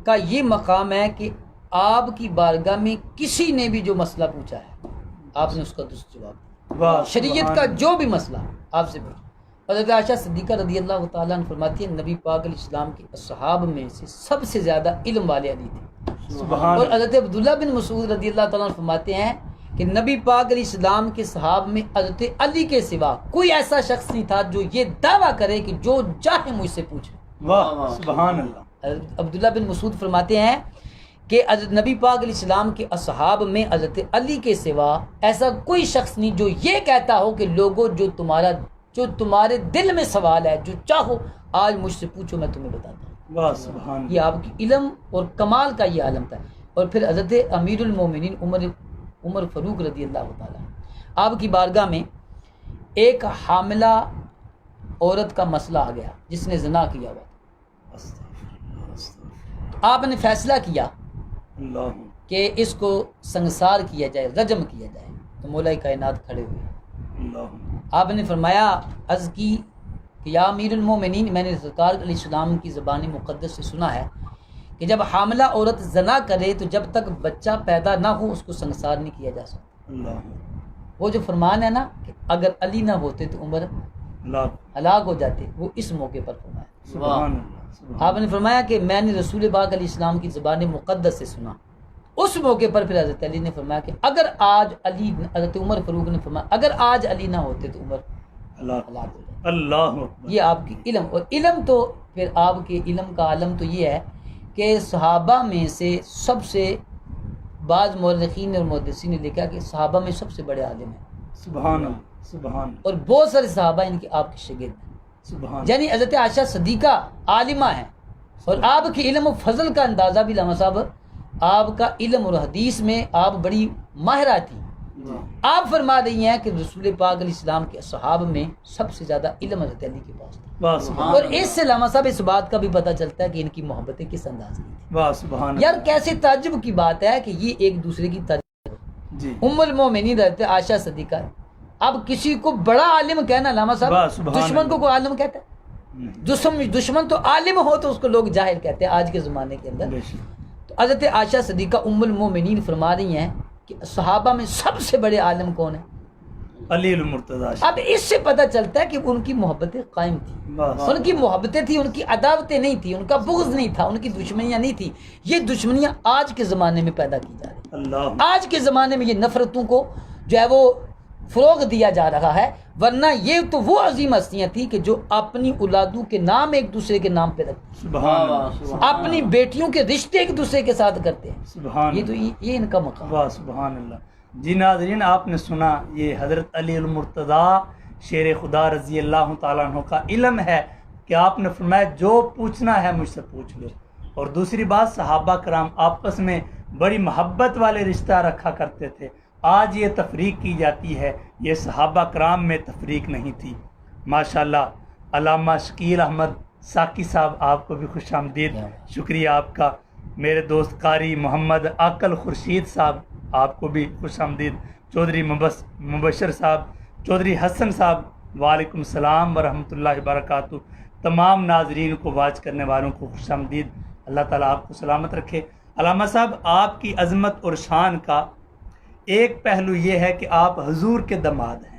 کا یہ مقام ہے کہ آپ کی بارگاہ میں کسی نے بھی جو مسئلہ پوچھا ہے آپ نے اس کا درست جواب دیا. واہ شریعت کا جو بھی مسئلہ آپ سے پوچھا. حضرت عائشہ صدیقہ رضی اللہ تعالیٰ عنہ فرماتی ہیں نبی پاک علیہ السلام کے اصحاب میں سے سب سے زیادہ علم والے علی تھے. سبحان اور حضرت عبداللہ بن مسعود رضی اللہ تعالیٰ عنہ فرماتے ہیں کہ نبی پاک علیہ السلام کے صحاب میں حضرت علی کے سوا کوئی ایسا شخص نہیں تھا جو یہ دعویٰ کرے کہ جو چاہے مجھ سے پوچھے. واہ سبحان اللہ. حضرت عبداللہ بن مسعود فرماتے ہیں کہ حضرت نبی پاک علیہ السلام کے اصحاب میں حضرت علی کے سوا ایسا کوئی شخص نہیں جو یہ کہتا ہو کہ لوگوں جو تمہارے دل میں سوال ہے جو چاہو آج مجھ سے پوچھو میں تمہیں بتاتا ہوں. واہ سبحان یہ آپ کی علم اور کمال کا یہ عالم تھا. اور پھر حضرت امیر المومنین عمر فاروق رضی اللہ تعالیٰ آپ کی بارگاہ میں ایک حاملہ عورت کا مسئلہ آ گیا جس نے زنا کیا ہوا. آپ نے فیصلہ کیا اللہ کہ اس کو سنگسار کیا جائے، رجم کیا جائے. تو مولا کائنات کھڑے ہوئے. اللہ آپ نے فرمایا عرض کی کہ یا امیر المومنین میں نے سرکار علیہ السلام کی زبان مقدس سے سنا ہے کہ جب حاملہ عورت زنا کرے تو جب تک بچہ پیدا نہ ہو اس کو سنگسار نہیں کیا جا سکتا. اللہ وہ جو فرمان ہے نا کہ اگر علی نہ ہوتے تو عمر اللہ ہلاک ہو جاتے، وہ اس موقع پر فرمایا. سبحان اللہ سبحان آپ نے فرمایا کہ میں نے رسول پاک علیہ السلام کی زبان مقدس سے سنا. اس موقع پر پھر حضرت علی نے فرمایا کہ اگر آج علی، حضرت عمر فاروق نے فرمایا اگر آج علی نہ ہوتے تو عمر اللہ ہلاک ہو جاتے. اللہ اکبر. یہ آپ کی علم، اور علم تو پھر آپ کے علم کا عالم تو یہ ہے کہ صحابہ میں سے سب سے بعض مورخین اور محدثین نے لکھا کہ صحابہ میں سب سے بڑے عالم ہیں. سبحان اللہ سبحان اللہ اور بہت سارے صحابہ ان کے آپ کے شاگرد ہیں. سبحان یعنی حضرت عائشہ صدیقہ عالمہ ہیں. اور آپ کے علم و فضل کا اندازہ بھی علامہ صاحب، آپ کا علم اور حدیث میں آپ بڑی ماہرہ تھی. آپ فرما رہی ہیں کہ رسول پاک علیہ السلام کے صحاب میں سب سے زیادہ علم حضرت علی کے پاس تھا. واہ سبحان اور اس سے علامہ صاحب اس بات کا بھی پتہ چلتا ہے کہ ان کی محبتیں کس انداز کی تھی. واہ سبحان یار کیسے تعجب کی بات ہے کہ یہ ایک دوسرے کی تعجب. جی ام المومنین حضرت عائشہ صدیقہ ہے. اب کسی کو بڑا عالم کہنا علامہ واہ صاحب، سبحان دشمن کو اللہ. کوئی عالم کہتا ہے؟ دشمن تو عالم ہو تو اس کو لوگ جاہل کہتے ہیں آج کے زمانے کے اندر. بے شک. تو حضرت عائشہ صدیقہ ام المومنین فرما رہی ہیں کہ صحابہ میں سب سے بڑے عالم کون ہیں؟ علی المرتضی. اب اس سے پتہ چلتا ہے کہ ان کی محبتیں قائم تھیں. واہ ان کی محبتیں تھیں، ان کی عداوتیں نہیں تھیں، ان کا بغض نہیں تھا، ان کی دشمنیاں نہیں تھیں. یہ دشمنیاں آج کے زمانے میں پیدا کی جا رہی ہیں. اللہ آج کے زمانے میں یہ نفرتوں کو جو ہے وہ فروغ دیا جا رہا ہے. ورنہ یہ تو وہ عظیم ہستیاں تھیں کہ جو اپنی اولادوں کے نام ایک دوسرے کے نام پہ رکھتے، سبحان اللہ اپنی بیٹیوں کے رشتے ایک دوسرے کے ساتھ کرتے ہیں. سبحان یہ تو یہ ان کا مقام ہے. واہ سبحان اللہ. جی ناظرین آپ نے سنا یہ حضرت علی المرتضی شیر خدا رضی اللہ تعالیٰ عنہ کا علم ہے کہ آپ نے فرمایا جو پوچھنا ہے مجھ سے پوچھ لو. اور دوسری بات صحابہ کرام آپس میں بڑی محبت والے رشتہ رکھا کرتے تھے. آج یہ تفریق کی جاتی ہے، یہ صحابہ کرام میں تفریق نہیں تھی. ماشاءاللہ علامہ شکیل احمد ساکی صاحب آپ کو بھی خوش آمدید. شکریہ آپ کا. میرے دوست قاری محمد عاقل خورشید صاحب آپ کو بھی خوش آمدید. چودھری مبشر صاحب، چودھری حسن صاحب، وعلیکم السلام ورحمۃ اللہ وبرکاتہ. تمام ناظرین کو واچ کرنے والوں کو خوش آمدید. اللہ تعالیٰ آپ کو سلامت رکھے. علامہ صاحب آپ کی عظمت اور شان کا ایک پہلو یہ ہے کہ آپ حضور کے دماد ہیں.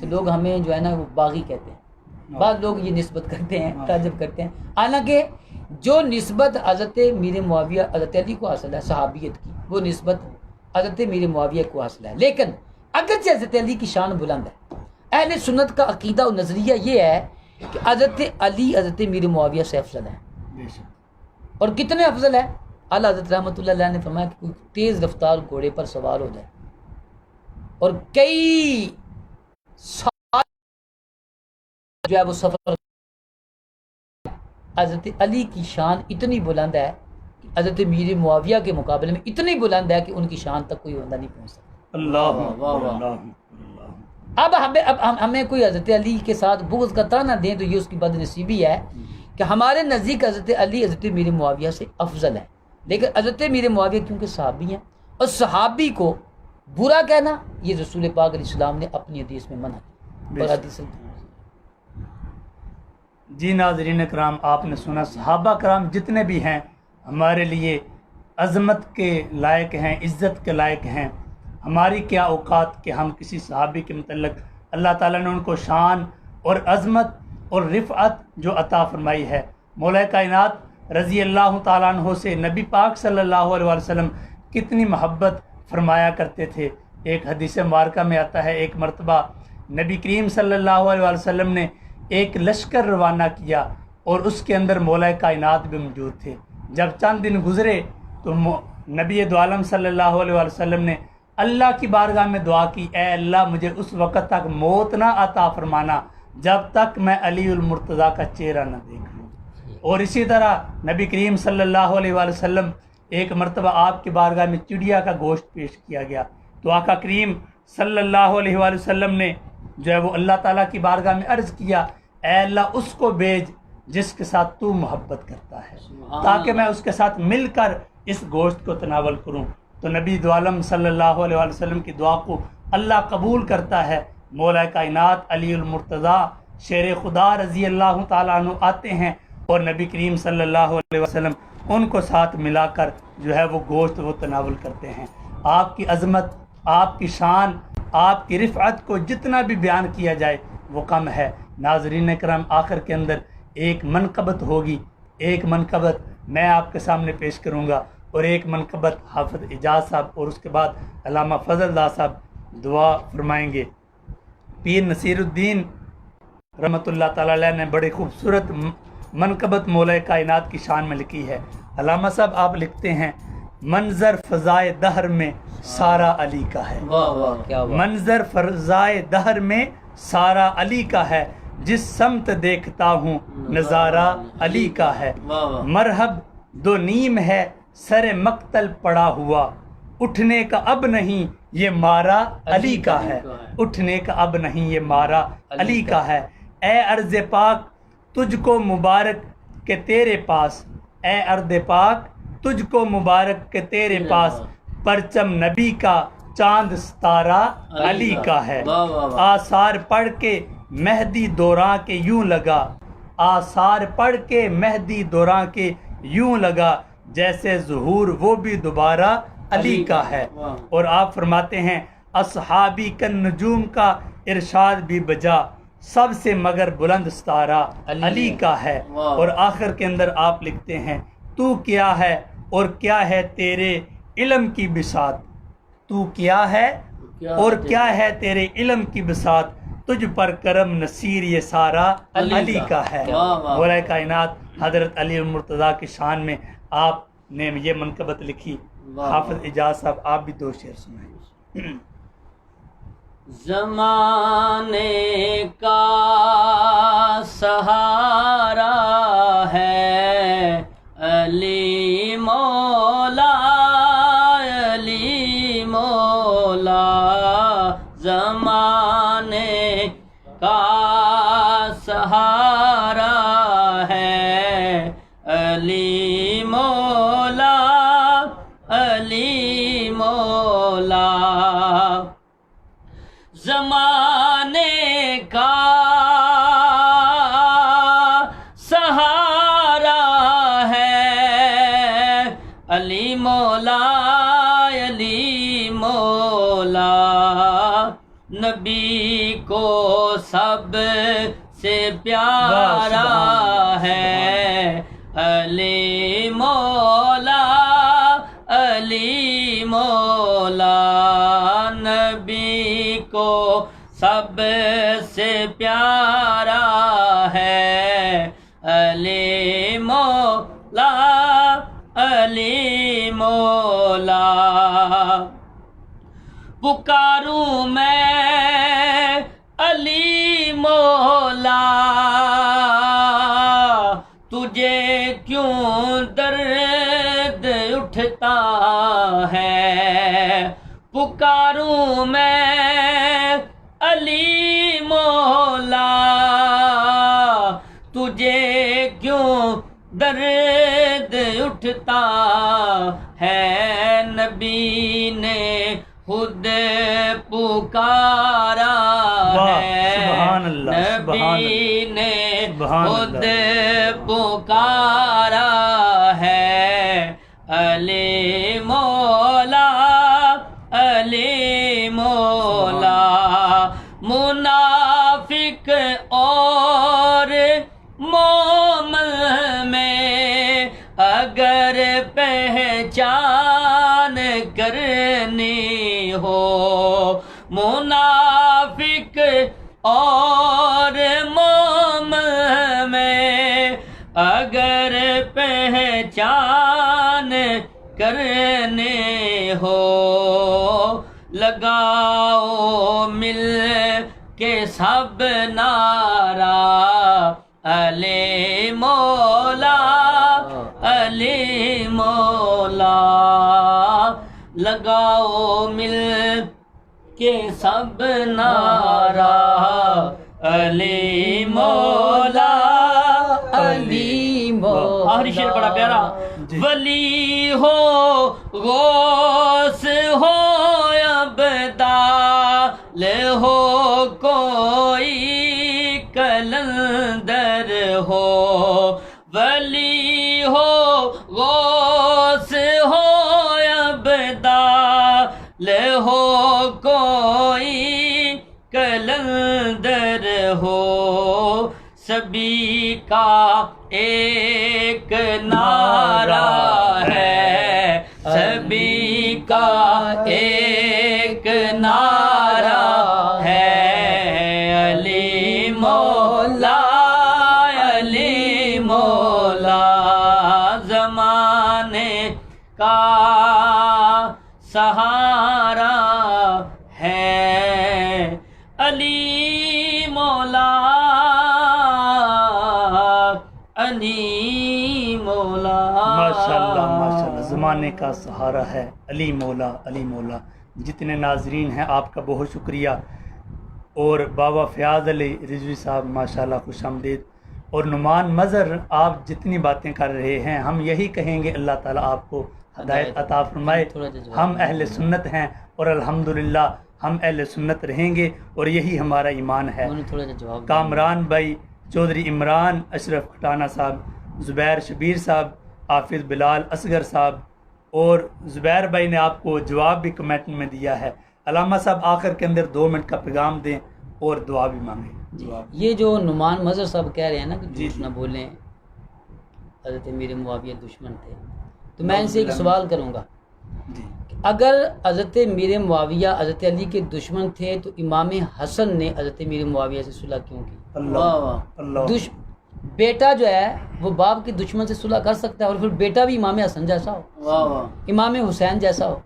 تو لوگ ہمیں جو ہے نا وہ باغی کہتے ہیں. بعض لوگ یہ نسبت کرتے ہیں, تعجب کرتے ہیں, حالانکہ جو نسبت حضرت میر معاویہ حضرت علی کو حاصل ہے صحابیت کی, وہ نسبت حضرت میر معاویہ کو حاصل ہے. لیکن اگرچہ حضرت علی کی شان بلند ہے, اہل سنت کا عقیدہ و نظریہ یہ ہے کہ حضرت علی حضرت میر معاویہ سے افضل ہے. اور کتنے افضل ہے؟ اعلیٰ حضرت رحمۃ اللہ علیہ نے فرمایا کہ کوئی تیز رفتار گھوڑے پر سوار ہو جائے اور کئی سال جو ہے وہ سفر, حضرت علی کی شان اتنی بلند ہے کہ حضرت میر معاویہ کے مقابلے میں اتنی بلند ہے کہ ان کی شان تک کوئی بندہ نہیں پہنچ سکتا. اب ہمیں کوئی حضرت علی کے ساتھ بغض کا طعنہ دیں تو یہ اس کی بد نصیبی ہے کہ ہمارے نزدیک حضرت علی حضرت میر معاویہ سے افضل ہے. لیکن حضرت میر معاویہ کیونکہ صحابی ہیں, اور صحابی کو برا کہنا یہ رسول پاک علیہ السلام نے اپنی حدیث میں منع کیا. اور حدیث جی ناظرین کرام, آپ نے سنا صحابہ کرام جتنے بھی ہیں ہمارے لیے عظمت کے لائق ہیں, عزت کے لائق ہیں. ہماری کیا اوقات کہ ہم کسی صحابی کے متعلق اللہ تعالیٰ نے ان کو شان اور عظمت اور رفعت جو عطا فرمائی ہے. مولا کائنات رضی اللہ تعالیٰ عنہ سے نبی پاک صلی اللہ علیہ وسلم کتنی محبت فرمایا کرتے تھے. ایک حدیث مبارکہ میں آتا ہے, ایک مرتبہ نبی کریم صلی اللہ علیہ وسلم نے ایک لشکر روانہ کیا اور اس کے اندر مولا کائنات بھی موجود تھے. جب چند دن گزرے تو نبی دو عالم صلی اللہ علیہ وسلم نے اللہ کی بارگاہ میں دعا کی, اے اللہ مجھے اس وقت تک موت نہ عطا فرمانا جب تک میں علی المرتضیٰ کا چہرہ نہ دیکھ لوں. اور اسی طرح نبی کریم صلی اللہ علیہ وسلم ایک مرتبہ آپ کی بارگاہ میں چڑیا کا گوشت پیش کیا گیا تو آقا کریم صلی اللہ علیہ وسلم نے جو ہے وہ اللہ تعالیٰ کی بارگاہ میں عرض کیا, اے اللہ اس کو بھیج جس کے ساتھ تو محبت کرتا ہے تاکہ میں اس کے ساتھ مل کر اس گوشت کو تناول کروں. تو نبی دو عالم صلی اللہ علیہ وسلم کی دعا کو اللہ قبول کرتا ہے. مولا کائنات علی المرتضیٰ شیر خدا رضی اللہ تعالیٰ عنہ آتے ہیں اور نبی کریم صلی اللہ علیہ وسلم ان کو ساتھ ملا کر جو ہے وہ گوشت وہ تناول کرتے ہیں. آپ کی عظمت, آپ کی شان, آپ کی رفعت کو جتنا بھی بیان کیا جائے وہ کم ہے. ناظرین کرام, آخر کے اندر ایک منقبت ہوگی, ایک منقبت میں آپ کے سامنے پیش کروں گا اور ایک منقبت حافظ اعجاز صاحب اور اس کے بعد علامہ فضل اللہ صاحب دعا فرمائیں گے. پیر نصیر الدین رحمۃ اللہ تعالیٰ علیہ نے بڑی خوبصورت منقبت مولا کائنات کی شان میں لکھی ہے. علامہ صاحب آپ لکھتے ہیں, منظر فضائے دہر میں سارا علی کا ہے. منظر فضائے دہر میں سارا علی کا ہے, جس سمت دیکھتا ہوں نظارہ علی کا ہے. مرحب دو نیم ہے سر مقتل پڑا ہوا, اٹھنے کا اب نہیں یہ مارا علی کا ہے. اٹھنے کا اب نہیں یہ مارا علی کا ہے. اے ارض پاک تجھ کو مبارک کہ تیرے پاس, اے ارض پاک تجھ کو مبارک کہ تیرے پاس, پرچم نبی کا چاند ستارہ علی کا ہے. آثار پڑھ کے مہدی دوراں کے یوں لگا, آثار پڑھ کے مہدی دوراں کے یوں لگا, جیسے ظہور وہ بھی دوبارہ علی کا ہے. اور آپ فرماتے ہیں, اصحابی کن نجوم کا ارشاد بھی بجا, سب سے مگر بلند ستارہ علی کا ہے. اور آخر کے اندر آپ لکھتے ہیں, تو کیا ہے اور کیا ہے تیرے علم کی بساط, تو کیا ہے اور کیا ہے تیرے علم کی بساط, تجھ پر کرم نصیر یہ سارا علی کا ہے. مولا کائنات حضرت علی المرتضیٰ کی شان میں آپ نے یہ منقبت لکھی. حافظ اعجاز صاحب آپ بھی دو شعر سنائیں. زمانے کا سہارا ہے علی مولا, علی مولا. زمانے کا سہارا ہے علی مولا, علی مولا. زمانے کا سہارا ہے علی مولا, علی مولا. نبی کو سب سے پیارا ہے علی مولا، علی مولا، نبی کو سب سے پیارا ہے علی مولا، علی مولا، پکاروں میں علی مولا، تجھے کیوں درد اٹھتا ہے، پکاروں میں علی مولا، تجھے کیوں درد اٹھتا ہے، نبی نے خود پکارا ہے، سبحان اللہ، نبی نے سبحان خود اللہ، پکارا ہے علی مولا، علی مولا، منافق اور مومن میں اگر پہچان کرنی ہو، منافق اور مومن میں اگر پہچان کرنے ہو، لگاؤ مل کے سب نعرہ علی مولا، علی مولا، لگاؤ مل کے سب نعرہ علی مولا، علی مولا۔ آخری شعر بڑا پیارا، ولی ہو غوث ہو ابدال ہو کوئی کلندر ہو، ولی ہو غوث ہو ابدال ہو کوئی کلندر ہو، سبھی کا ایک نعرہ ہے، سبھی کا ایک نعرہ ہے علی مولا، علی مولا، زمانے کا سہارا ہے علی مولا، علی مولا۔ ماشاءاللہ ماشاءاللہ، زمانے کا سہارا ہے علی مولا، علی مولا۔ جتنے ناظرین ہیں آپ کا بہت شکریہ، اور بابا فیاض علی رضوی صاحب ماشاءاللہ خوش آمدید، اور نعمان مظہر آپ جتنی باتیں کر رہے ہیں ہم یہی کہیں گے اللہ تعالیٰ آپ کو ہدایت عطا فرمائے۔ ہم اہل سنت ہیں اور الحمدللہ ہم اہل سنت رہیں گے، اور یہی ہمارا ایمان ہے۔ کامران بھائی، چودھری عمران اشرف کھٹانہ صاحب، زبیر شبیر صاحب، حافظ بلال اصغر صاحب، اور زبیر بھائی نے آپ کو جواب بھی کمنٹ میں دیا ہے۔ علامہ صاحب آخر کے اندر 2 منٹ کا پیغام دیں اور دعا بھی مانگیں۔ یہ جو نعمان مظہر صاحب کہہ رہے ہیں نا کہ جھوٹ نہ بولیں، حضرت امیر معاویہ دشمن تھے، تو میں ان سے ایک سوال کروں گا، اگر حضرت امیر معاویہ حضرت علی کے دشمن تھے تو امام حسن نے حضرت امیر معاویہ سے صلح کیوں کی؟ اللہ، بیٹا جو ہے وہ باپ کے دشمن سے صلح کر سکتا ہے، اور پھر بیٹا بھی امام حسن جیسا ہو، امام حسین جیسا ہو۔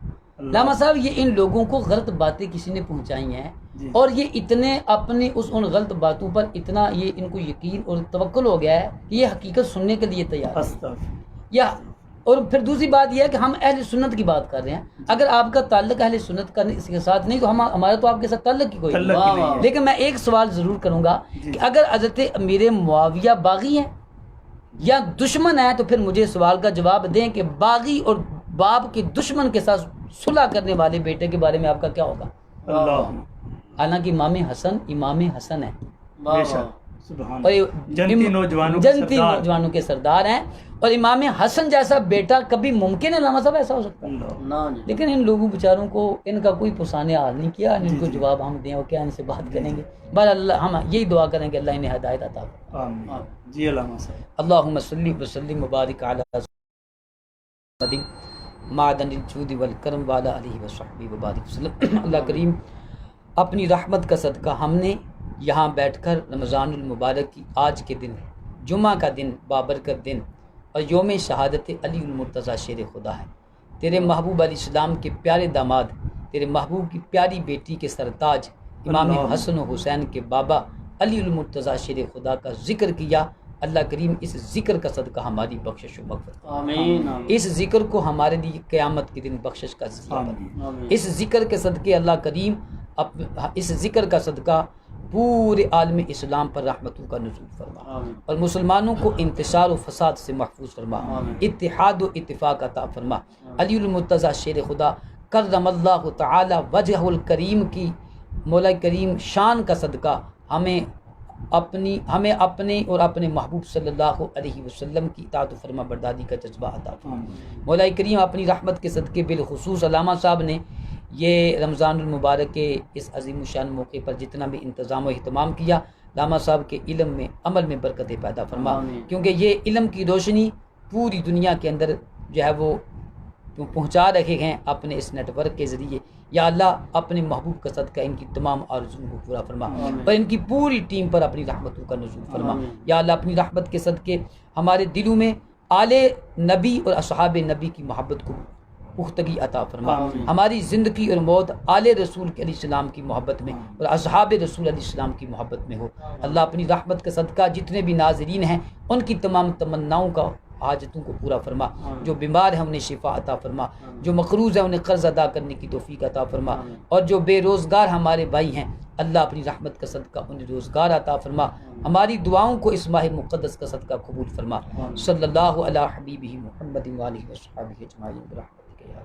علامہ صاحب یہ ان لوگوں کو غلط باتیں کسی نے پہنچائی ہیں، اور یہ اتنے اپنے ان غلط باتوں پر اتنا یہ ان کو یقین اور توکل ہو گیا ہے کہ یہ حقیقت سننے کے لیے تیار ہے۔ یا اور پھر دوسری بات یہ ہے کہ ہم اہل سنت کی بات کر رہے ہیں، اگر آپ کا تعلق اہل سنت کا اس کے ساتھ نہیں تو ہمارا تو آپ کے ساتھ تعلق ہی کوئی نہیں۔ لیکن میں ایک سوال ضرور کروں گا کہ اگر حضرت امیر معاویہ باغی ہیں یا دشمن ہیں، تو پھر مجھے سوال کا جواب دیں کہ باغی اور باپ کے دشمن کے ساتھ صلح کرنے والے بیٹے کے بارے میں آپ کا کیا ہوگا؟ اللہ، حالانکہ امام حسن ہے۔ بے شک سبحان اور یہ جنتی نوجوانوں کے جنتی سردار۔ نوجوانوں کے سردار ہیں، اور امام حسن جیسا بیٹا کبھی ممکن ہے علامہ صاحب ایسا ہو سکتا ہے؟ اللہ۔ لیکن ان لوگوں بیچاروں کو ان کا کوئی پرسانِ حال نہیں کیا، ان جی کو جی۔ جواب ہم دیں اور کیا ان سے بات کریں گے؟ بہر اللہ ہم یہی دعا کریں کہ اللہ انہیں ہدایت عطا فرمائے۔ آمین جی علامہ صاحب۔ اللہم صلی وسلم مبارک علی محمد معدن الجود والکرم وعلی آلہ وصحبہ وبارک وسلم۔ اللہ کریم اپنی رحمت کا صدقہ ہم نے یہاں بیٹھ کر رمضان المبارک کی آج کے دن، جمعہ کا دن، بابرکت دن اور یوم شہادت علی المرتضیٰ شیر خدا ہے، تیرے محبوب علیہ السلام کے پیارے داماد، تیرے محبوب کی پیاری بیٹی کے سرتاج امام حسن و حسین کے بابا علی المرتضیٰ شیر خدا کا ذکر کیا۔ اللہ کریم اس ذکر کا صدقہ ہماری بخشش و مغفرت، آمین اس ذکر کو ہمارے لیے قیامت کے دن بخشش کا ذریعہ بنا۔ آمین اس ذکر کے صدقے اللہ کریم اس ذکر کا صدقہ پورے عالم اسلام پر رحمتوں کا نزول فرما، آمین اور مسلمانوں کو انتشار و فساد سے محفوظ فرما، آمین۔ اتحاد و اتفاق عطا فرما۔ علی المرتضیٰ شیر خدا کرم اللہ تعالی وجہ الکریم کی مولا کریم شان کا صدقہ ہمیں اپنے اور اپنے محبوب صلی اللہ علیہ وسلم کی اطاعت و فرما برداری کا جذبہ عطا فرما۔ مولا کریم اپنی رحمت کے صدقے بالخصوص علامہ صاحب نے یہ رمضان المبارک کے اس عظیم الشان موقع پر جتنا بھی انتظام و اہتمام کیا، علامہ صاحب کے علم میں عمل میں برکتیں پیدا فرما، آمین۔ کیونکہ یہ علم کی روشنی پوری دنیا کے اندر جو ہے وہ پہنچا رہے ہیں اپنے اس نیٹ ورک کے ذریعے۔ یا اللہ اپنے محبوب کا صدقہ ان کی تمام آرزوؤں کو پورا فرما، آمین۔ اور ان کی پوری ٹیم پر اپنی رحمتوں کا نزول فرما۔ آمین۔ یا اللہ اپنی رحمت کے صدقے ہمارے دلوں میں آل نبی اور اصحاب نبی کی محبت کو پختگی عطا فرما، آمین۔ ہماری زندگی اور موت آل رسول علیہ السلام کی محبت میں اور اصحاب رسول علیہ السلام کی محبت میں ہو۔ اللہ اپنی رحمت کا صدقہ جتنے بھی ناظرین ہیں ان کی تمام تمناؤں کا حاجتوں کو پورا فرما، جو بیمار ہیں انہیں شفا عطا فرما، جو مقروض ہیں انہیں قرض ادا کرنے کی توفیق عطا فرما، اور جو بے روزگار ہمارے بھائی ہیں اللہ اپنی رحمت کا صدقہ انہیں روزگار عطا فرما۔ ہماری دعاؤں کو اس ماہ مقدس کا صدقہ قبول فرما۔ صلی اللہ علی حبیبہ محمد وآلہ وصحبہ اجمعین برحمتک یا